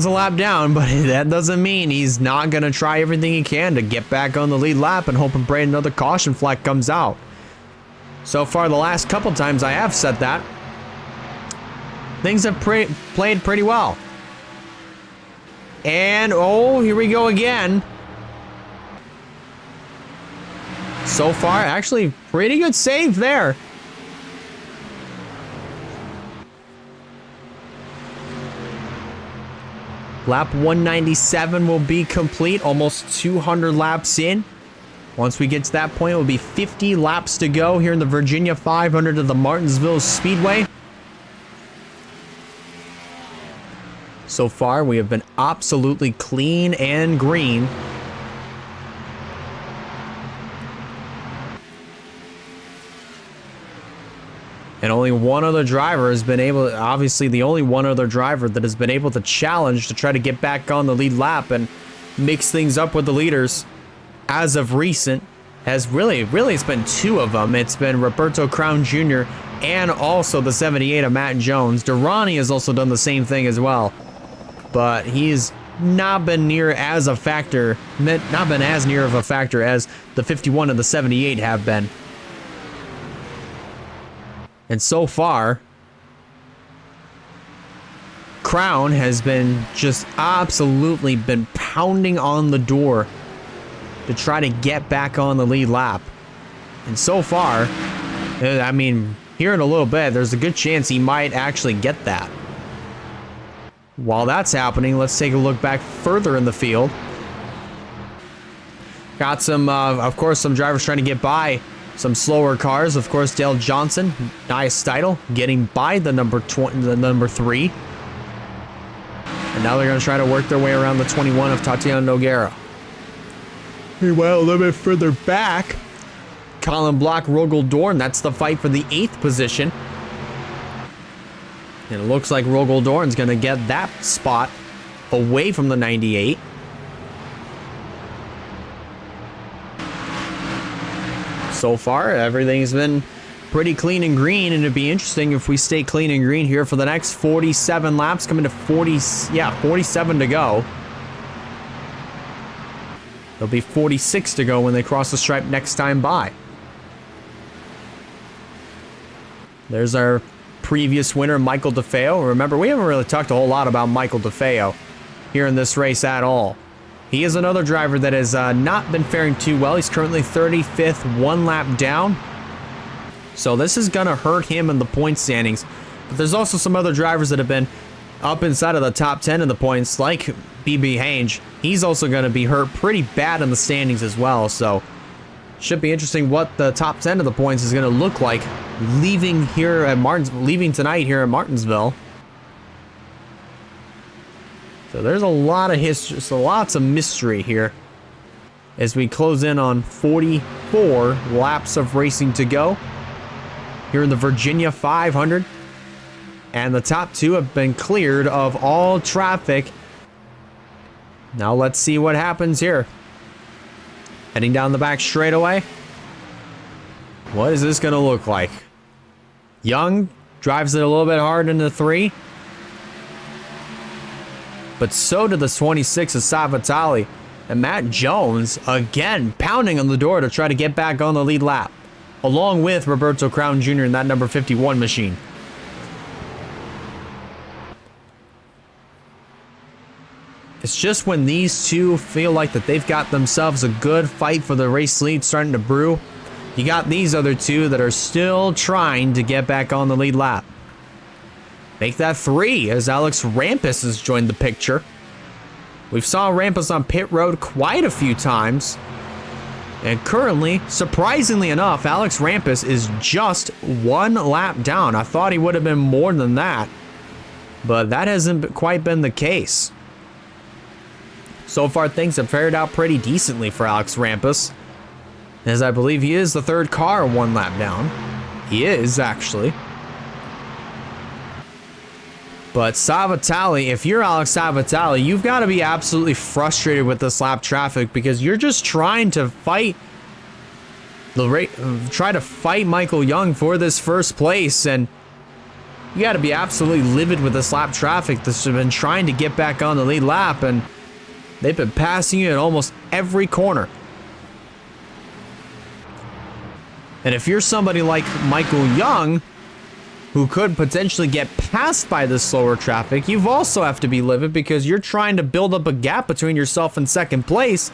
a lap down, but that doesn't mean he's not going to try everything he can to get back on the lead lap and hope and pray another caution flag comes out. So far, the last couple times I have said that, things have played pretty well. And, oh, here we go again. So far, actually, pretty good save there. Lap 197 will be complete, almost 200 laps in. Once we get to that point, it will be 50 laps to go here in the Virginia 500 of the Martinsville Speedway. So far, we have been absolutely clean and green. And only one other driver has been able, obviously the only one other driver that has been able to challenge to try to get back on the lead lap and mix things up with the leaders as of recent has really it's been two of them. It's been Roberto Crown Jr. and also the 78 of Matt Jones. Durrani has also done the same thing as well, but he's not been near as a factor, not been as near of a factor as the 51 and the 78 have been. And so far, Crown has been just absolutely been pounding on the door to try to get back on the lead lap. And so far, I mean, here in a little bit, there's a good chance he might actually get that. While that's happening, let's take a look back further in the field. Got some, of course, some drivers trying to get by some slower cars. Of course, Dale Johnson, nice title, getting by the number 3. And now they're going to try to work their way around the 21 of Tatiana Nogueira. Meanwhile, a little bit further back, Colin Block, Rogel Dorn, that's the fight for the 8th position. And it looks like Rogel Dorn's going to get that spot away from the 98. So far, everything's been pretty clean and green, and it'd be interesting if we stay clean and green here for the next 47 laps, coming to 47 to go. There'll be 46 to go when they cross the stripe next time by. There's our previous winner, Michael DeFeo. Remember, we haven't really talked a whole lot about Michael DeFeo here in this race at all. He is another driver that has not been faring too well. He's currently 35th, 1 lap down. So this is going to hurt him in the point standings. But there's also some other drivers that have been up inside of the top 10 in the points, like BB Hange. He's also going to be hurt pretty bad in the standings as well. So should be interesting what the top 10 of the points is going to look like leaving tonight here at Martinsville. So there's a lot of history, so lots of mystery here as we close in on 44 laps of racing to go here in the Virginia 500. And the top 2 have been cleared of all traffic. Now let's see what happens here. Heading down the back straightaway. What is this going to look like? Young drives it a little bit hard into 3. But so did the 26 of Savatali. And Matt Jones, again, pounding on the door to try to get back on the lead lap. Along with Roberto Crown Jr. in that number 51 machine. It's just when these two feel like that they've got themselves a good fight for the race lead starting to brew. You got these other two that are still trying to get back on the lead lap. Make that 3 as Alex Rampus has joined the picture. We've saw Rampus on pit road quite a few times. And currently, surprisingly enough, Alex Rampus is just 1 lap down. I thought he would have been more than that, but that hasn't quite been the case. So far, things have fared out pretty decently for Alex Rampus, as I believe he is the 3rd car 1 lap down. He is, actually. But Savatali, if you're Alex Savatali, you've got to be absolutely frustrated with this lap traffic because you're just trying to fight Michael Young for this first place, and you got to be absolutely livid with this lap traffic that's been trying to get back on the lead lap, and they've been passing you at almost every corner. And if you're somebody like Michael Young, who could potentially get passed by this slower traffic, you also have to be livid because you're trying to build up a gap between yourself and second place.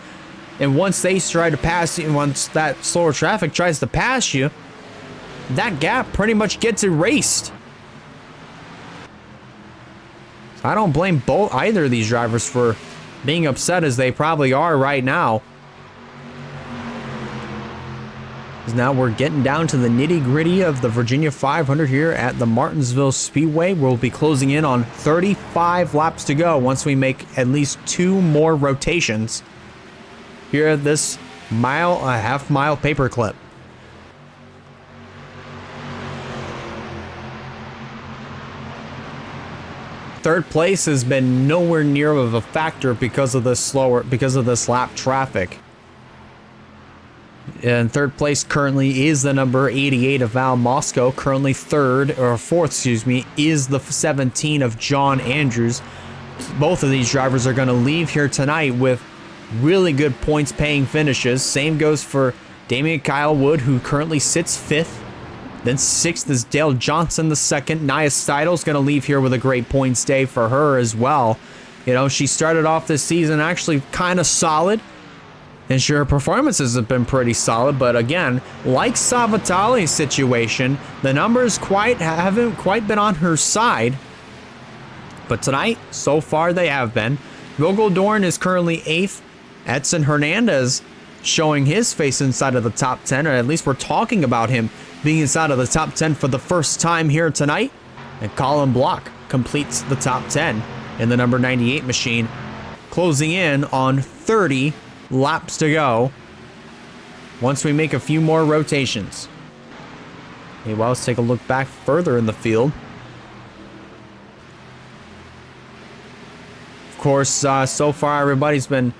And once they try to pass you, once that slower traffic tries to pass you, that gap pretty much gets erased. So I don't blame either of these drivers for being upset as they probably are right now. Because now we're getting down to the nitty gritty of the Virginia 500 here at the Martinsville Speedway. We'll be closing in on 35 laps to go once we make at least 2 more rotations here at this half-mile paperclip. Third place has been nowhere near of a factor because of this lap traffic. And third place currently is the number 88 of Val Moscow. Currently fourth, is the 17 of John Andrews. Both of these drivers are going to leave here tonight with really good points paying finishes. Same goes for Damian Kyle Wood, who currently sits 5th. Then 6th is Dale Johnson the 2nd. Nia Steidel's going to leave here with a great points day for her as well. You know, she started off this season actually kind of solid. And sure, her performances have been pretty solid, but again, like Savitali's situation, the numbers haven't quite been on her side. But tonight, so far, they have been. Vogel Dorn is currently 8th. Edson Hernandez showing his face inside of the top 10, or at least we're talking about him being inside of the top 10 for the first time here tonight. And Colin Block completes the top 10 in the number 98 machine, closing in on 30 laps to go once we make a few more rotations. Meanwhile, let's take a look back further in the field. Of course, so far everybody's been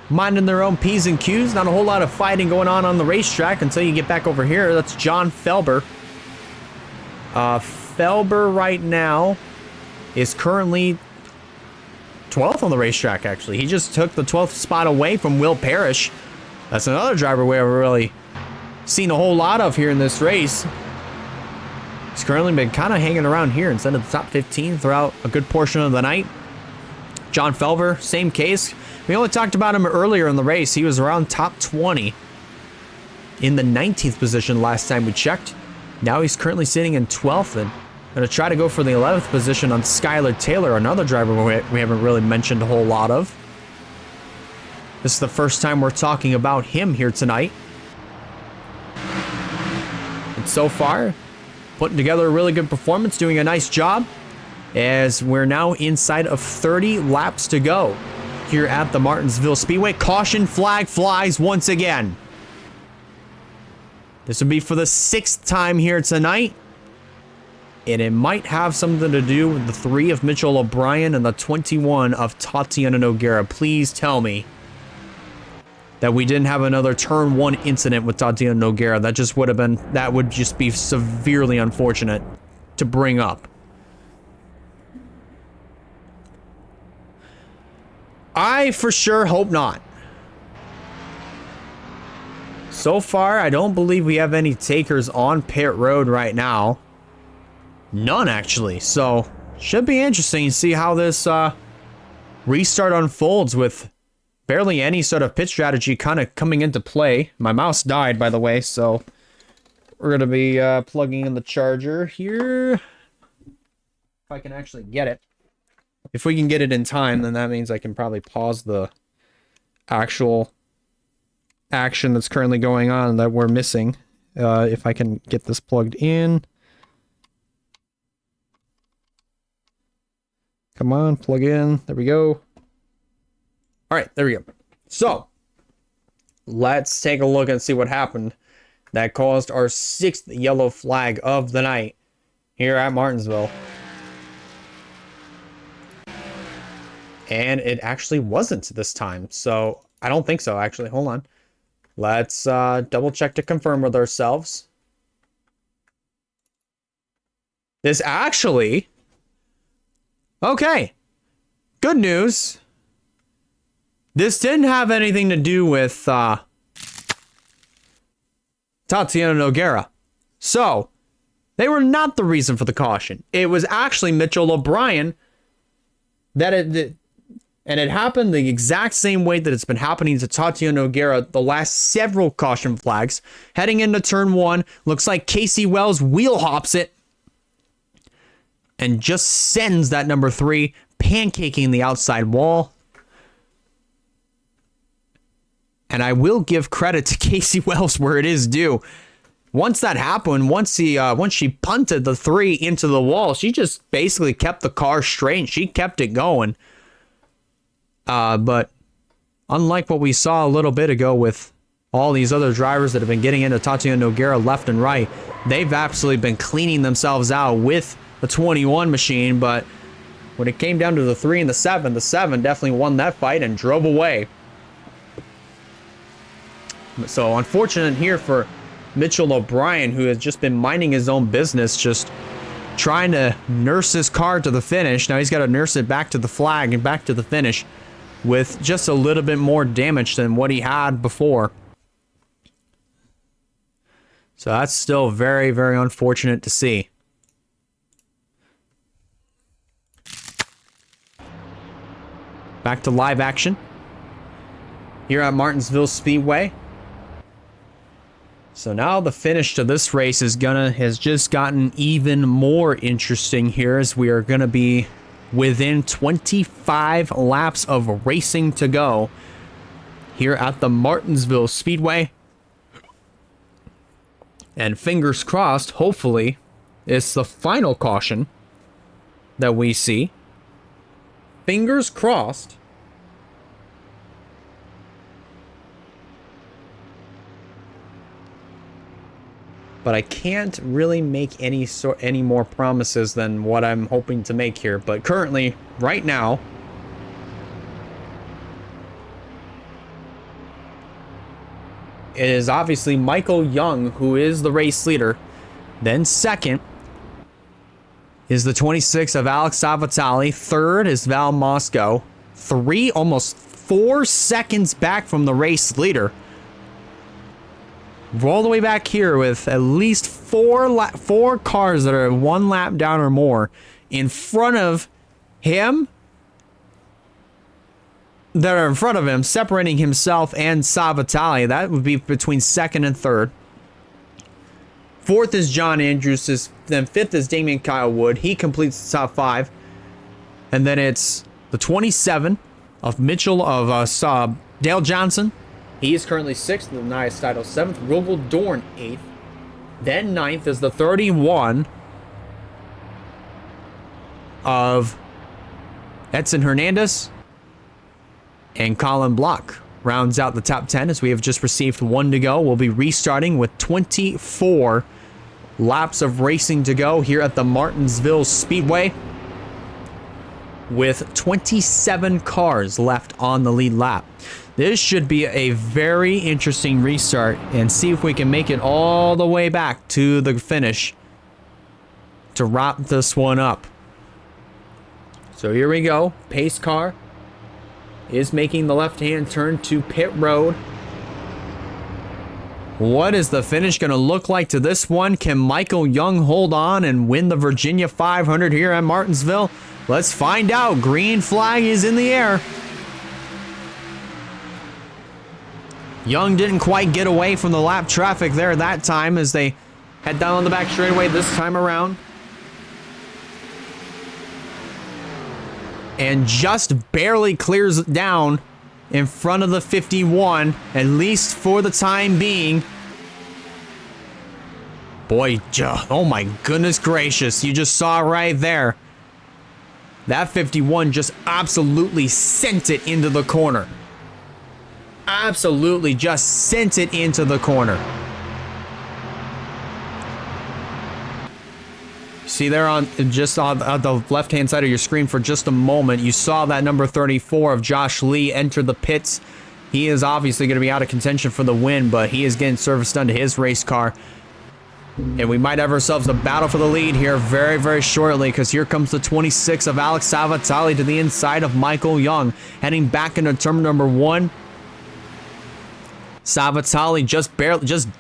minding their own P's and Q's. Not a whole lot of fighting going on the racetrack until you get back over here. That's John Felber. Felber right now is currently 12th on the racetrack, actually. He just took the 12th spot away from Will Parrish. That's another driver we haven't really seen a whole lot of here in this race. He's currently been kind of hanging around here instead of the top 15 throughout a good portion of the night. John Felber, same case. We only talked about him earlier in the race. He was around top 20 in the 19th position last time we checked. Now he's currently sitting in 12th and going to try to go for the 11th position on Skylar Taylor, another driver we haven't really mentioned a whole lot of. This is the first time we're talking about him here tonight. And so far, putting together a really good performance, doing a nice job, as we're now inside of 30 laps to go here at the Martinsville Speedway. Caution flag flies once again. This will be for the 6th time here tonight. And it might have something to do with the 3 of Mitchell O'Brien and the 21 of Tatiana Noguera. Please tell me that we didn't have another turn 1 incident with Tatiana Noguera. That would just be severely unfortunate to bring up. I for sure hope not. So far, I don't believe we have any takers on pit road right now. None, actually. So, should be interesting to see how this restart unfolds with barely any sort of pit strategy kind of coming into play. My mouse died, by the way, so we're going to be plugging in the charger here. If I can actually get it. If we can get it in time, then that means I can probably pause the actual action that's currently going on that we're missing. If I can get this plugged in. Come on, plug in. There we go. All right, there we go. So, let's take a look and see what happened that caused our 6th yellow flag of the night here at Martinsville. And it actually wasn't this time. So, I don't think so, actually. Hold on. Let's double check to confirm with ourselves. This actually... Okay, good news. This didn't have anything to do with Tatiana Noguera. So, they were not the reason for the caution. It was actually Mitchell O'Brien and it happened the exact same way that it's been happening to Tatiana Noguera the last several caution flags. Heading into turn 1, looks like Casey Wells wheel hops it and just sends that number 3 pancaking the outside wall. And I will give credit to Casey Wells where it is due. Once that happened, once she punted the 3 into the wall, she just basically kept the car straight and she kept it going. But unlike what we saw a little bit ago with all these other drivers that have been getting into Tatiana Nogueira left and right, they've absolutely been cleaning themselves out with the 21 machine. But when it came down to the 3 and the 7 definitely won that fight and drove away. So unfortunate here for Mitchell O'Brien, who has just been minding his own business, just trying to nurse his car to the finish. Now he's got to nurse it back to the flag and back to the finish with just a little bit more damage than what he had before. So that's still very, very unfortunate to see. Back to live action here at Martinsville Speedway. So now the finish to this race has just gotten even more interesting here, as we are gonna be within 25 laps of racing to go here at the Martinsville Speedway. And fingers crossed, hopefully, it's the final caution that we see. Fingers crossed. But I can't really make any more promises than what I'm hoping to make here. But currently, right now, it is obviously Michael Young who is the race leader. Then second is the 26 of Alex Savatali. Third is Val Moscow. Almost 4 seconds back from the race leader. We're all the way back here with at least four cars that are 1 lap down or more in front of him, that are in front of him, separating himself and Savatali. That would be between second and third. Fourth is John Andrews. Then fifth is Damian Kyle Wood. He completes the top 5. And then it's the 27 of Dale Johnson. He is currently 6th, the Nias title 7th, Rogel Dorn 8th. Then 9th is the 31 of Edson Hernandez. And Colin Block rounds out the top 10 as we have just received 1 to go. We'll be restarting with 24 laps of racing to go here at the Martinsville Speedway, with 27 cars left on the lead lap. This should be a very interesting restart, and see if we can make it all the way back to the finish to wrap this one up. So here we go. Pace car is making the left-hand turn to pit road. What is the finish going to look like to this one? Can Michael Young hold on and win the Virginia 500 here at Martinsville? Let's find out. Green flag is in the air. Young didn't quite get away from the lap traffic there that time as they head down on the back straightaway this time around. And just barely clears it down in front of the 51, at least for the time being. Boy, oh my goodness gracious, you just saw right there. That 51 just absolutely sent it into the corner. Absolutely just sent it into the corner. See there on the left-hand side of your screen for just a moment, you saw that number 34 of Josh Lee enter the pits. He is obviously going to be out of contention for the win, but he is getting service done to his race car. And we might have ourselves a battle for the lead here very, very shortly, because here comes the 26 of Alex Savatali to the inside of Michael Young, heading back into turn number 1. Savatali just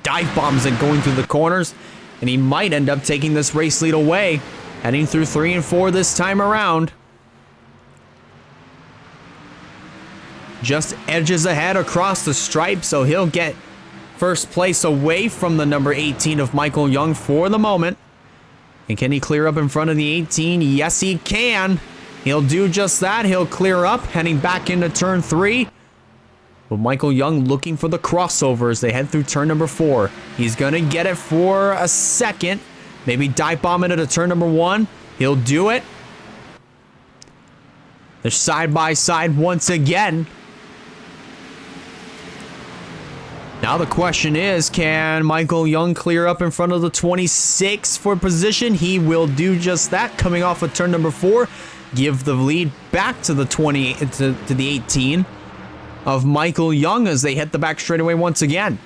dive bombs it going through the corners, and he might end up taking this race lead away, heading through 3 and 4 this time around. Just edges ahead across the stripe, so he'll get first place away from the number 18 of Michael Young for the moment. And can he clear up in front of the 18? Yes, he can. He'll do just that. He'll clear up, heading back into turn 3. But Michael Young looking for the crossover as they head through turn number 4. He's going to get it for a second. Maybe dive bomb into turn number 1. He'll do it. They're side by side once again. Now the question is, can Michael Young clear up in front of the 26 for position? He will do just that, coming off of turn number 4. Give the lead back to the 20 to the 18 of Michael Young as they hit the back straightaway once again.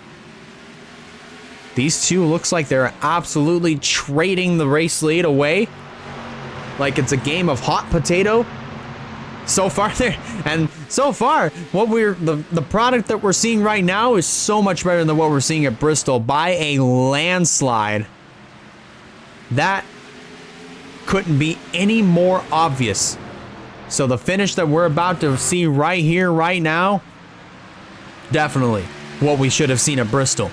These two looks like they're absolutely trading the race lead away like it's a game of hot potato. So far what the product that we're seeing right now is so much better than what we're seeing at Bristol by a landslide. That couldn't be any more obvious. So the finish that we're about to see right here, right now, definitely what we should have seen at Bristol.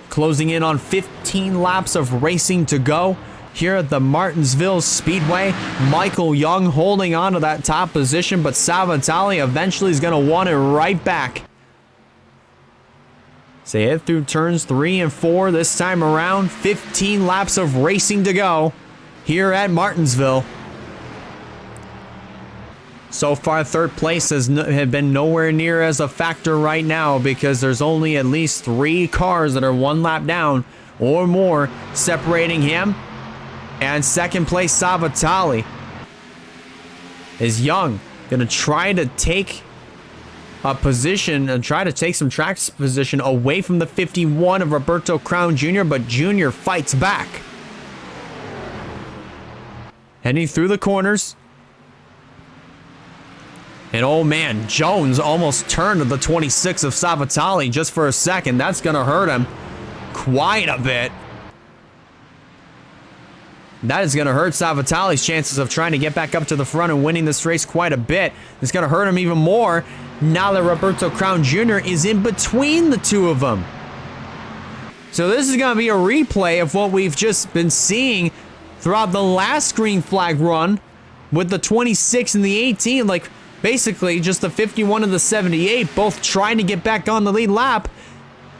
Closing in on 15 laps of racing to go here at the Martinsville Speedway. Michael Young holding on to that top position, but Savitali eventually is going to want it right back. So they hit through turns 3 and 4 this time around. 15 laps of racing to go here at Martinsville. So far, third place has been nowhere near as a factor right now because there's only at least 3 cars that are 1 lap down or more separating him and second place Savitali. Is Young gonna try to take a position and try to take some track position away from the 51 of Roberto Crown Jr., but Jr. fights back. Heading through the corners. And oh man, Jones almost turned to the 26 of Savitali just for a second. That's gonna hurt him quite a bit. That is going to hurt Savitali's chances of trying to get back up to the front and winning this race quite a bit. It's going to hurt him even more now that Roberto Crown Jr. is in between the two of them. So this is going to be a replay of what we've just been seeing throughout the last green flag run with the 26 and the 18. Like basically just the 51 and the 78 both trying to get back on the lead lap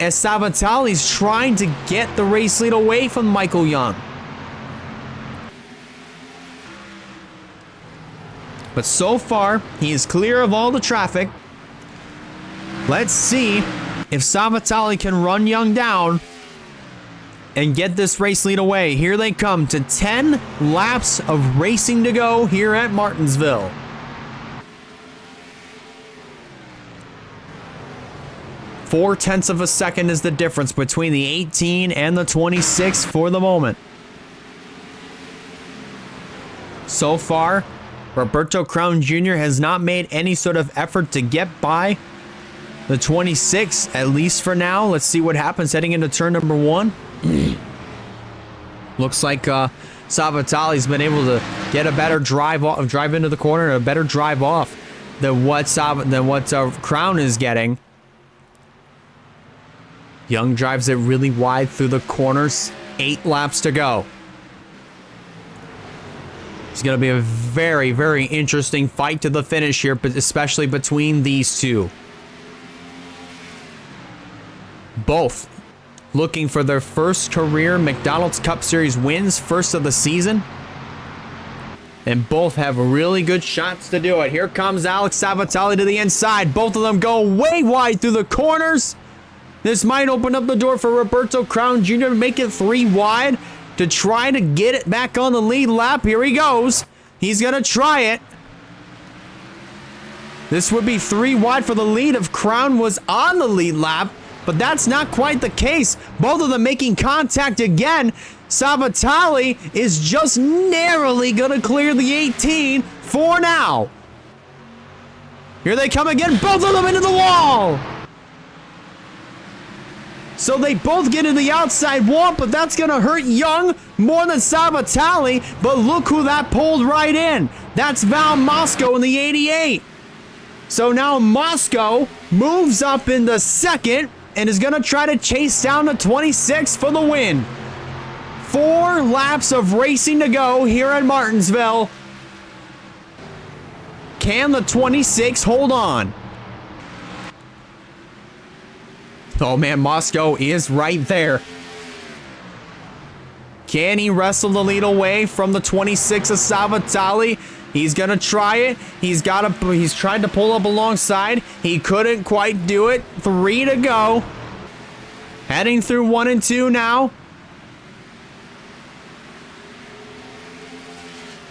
as Savitali's trying to get the race lead away from Michael Young. But so far, he is clear of all the traffic. Let's see if Savitali can run Young down and get this race lead away. Here they come to 10 laps of racing to go here at Martinsville. Four-tenths of a second is the difference between the 18 and the 26 for the moment. So far, Roberto Crown Jr. has not made any sort of effort to get by the 26, at least for now. Let's see what happens heading into turn number 1. Looks like Savitali's been able to get a better drive into the corner, and a better drive off than what Crown is getting. Young drives it really wide through the corners. 8 laps to go. It's going to be a very, very interesting fight to the finish here, but especially between these two. Both looking for their first career McDonald's Cup Series wins, first of the season. And both have really good shots to do it. Here comes Alex Savitali to the inside. Both of them go way wide through the corners. This might open up the door for Roberto Crown Jr. to make it 3 wide. To try to get it back on the lead lap. Here he goes. He's going to try it. This would be 3 wide for the lead if Crown was on the lead lap, but that's not quite the case. Both of them making contact again. Savitali is just narrowly going to clear the 18 for now. Here they come again. Both of them into the wall. So they both get in the outside wall, but that's going to hurt Young more than Savitali. But look who that pulled right in. That's Val Moscow in the 88. So now Moscow moves up in the second and is going to try to chase down the 26 for the win. 4 laps of racing to go here at Martinsville. Can the 26 hold on? Oh man, Moscow is right there. Can he wrestle the lead away from the 26 of Savatali? He's gonna try it. He's tried to pull up alongside. He couldn't quite do it. 3 to go. Heading through 1 and 2 now.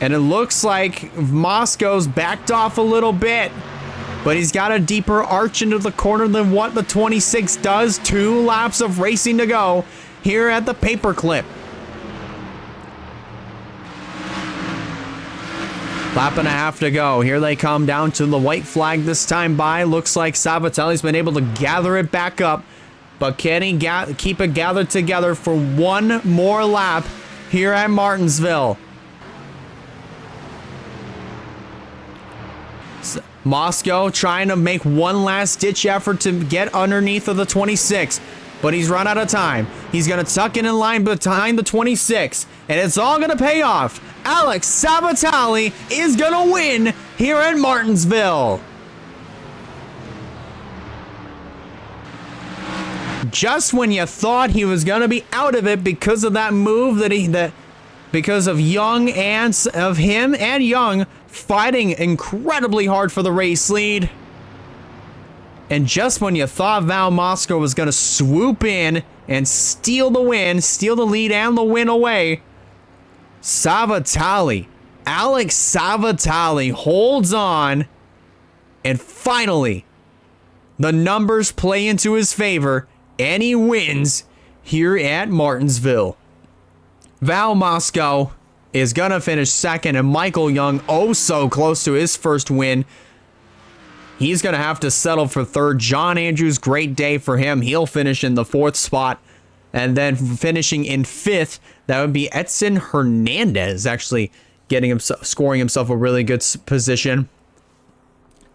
And it looks like Moscow's backed off a little bit. But he's got a deeper arch into the corner than what the 26 does. 2 laps of racing to go here at the paperclip. Lap and a half to go. Here they come down to the white flag this time by. Looks like Sabatelli's been able to gather it back up. But can he keep it gathered together for one more lap here at Martinsville? Moscow trying to make one last ditch effort to get underneath of the 26, but he's run out of time. He's going to tuck in line behind the 26, and it's all going to pay off. Alex Savatali is going to win here at Martinsville. Just when you thought he was going to be out of it because of that move because of Young and of him and Young fighting incredibly hard for the race lead. And just when you thought Val Moscow was going to swoop in and steal the win, steal the lead and the win away, Savatali, Alex Savatali holds on, and finally the numbers play into his favor and he wins here at Martinsville. Val Moscow is going to finish second, and Michael Young, oh so close to his first win. He's going to have to settle for third. John Andrews, great day for him. He'll finish in the 4th spot. And then finishing in 5th, that would be Edson Hernandez, actually scoring himself a really good position.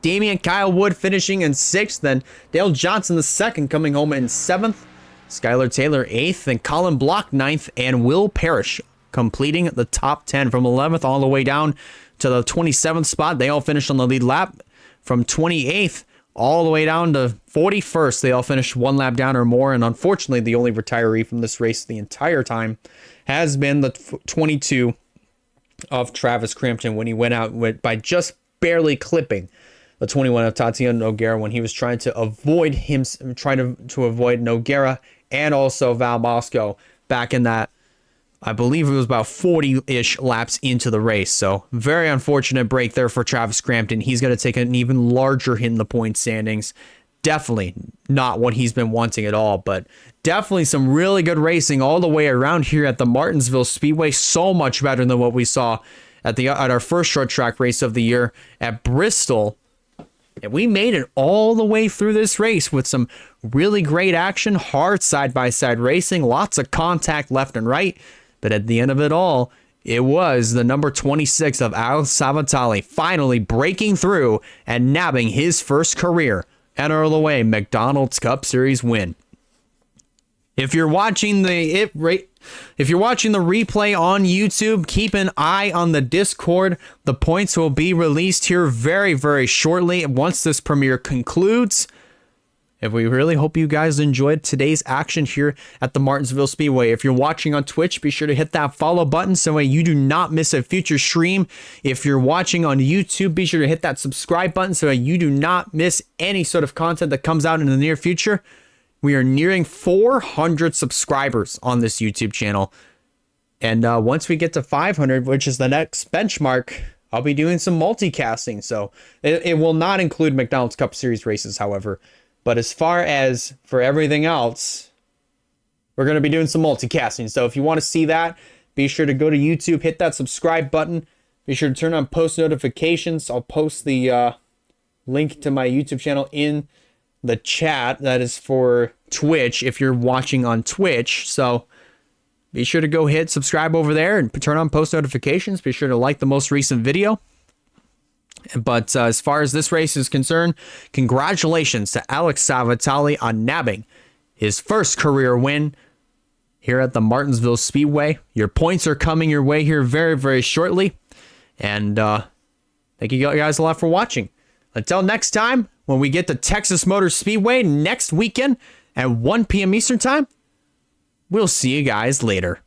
Damian Kyle Wood finishing in 6th, then Dale Johnson the 2nd coming home in 7th. Skylar Taylor 8th, and Colin Block 9th, and Will Parrish completing the top 10 from 11th all the way down to the 27th spot. They all finished on the lead lap. From 28th all the way down to 41st, they all finished 1 lap down or more. And unfortunately, the only retiree from this race the entire time has been the 22 of Travis Crampton, when he went out by just barely clipping the 21 of Tatiana Noguera when he was trying to avoid Noguera and also Val Moscow back in that, I believe it was about 40-ish laps into the race. So very unfortunate break there for Travis Crampton. He's going to take an even larger hit in the point standings. Definitely not what he's been wanting at all, but definitely some really good racing all the way around here at the Martinsville Speedway. So much better than what we saw at our first short track race of the year at Bristol. And we made it all the way through this race with some really great action, hard side-by-side racing, lots of contact left and right. But at the end of it all, it was the number 26 of Alex Savatali finally breaking through and nabbing his first career NRLOA McDonald's Cup Series win. If you're watching the replay on YouTube, keep an eye on the Discord. The points will be released here very, very shortly once this premiere concludes. And we really hope you guys enjoyed today's action here at the Martinsville Speedway. If you're watching on Twitch, be sure to hit that follow button so that you do not miss a future stream. If you're watching on YouTube, be sure to hit that subscribe button so that you do not miss any sort of content that comes out in the near future. We are nearing 400 subscribers on this YouTube channel. And once we get to 500, which is the next benchmark, I'll be doing some multicasting. So it will not include McDonald's Cup Series races, however. But as far as for everything else, we're going to be doing some multicasting. So if you want to see that, be sure to go to YouTube, hit that subscribe button. Be sure to turn on post notifications. I'll post the link to my YouTube channel in the chat. That is for Twitch if you're watching on Twitch. So be sure to go hit subscribe over there and turn on post notifications. Be sure to like the most recent video. But as far as this race is concerned, congratulations to Alex Savatali on nabbing his first career win here at the Martinsville Speedway. Your points are coming your way here very, very shortly. And thank you guys a lot for watching. Until next time, when we get to Texas Motor Speedway next weekend at 1 p.m. Eastern Time. We'll see you guys later.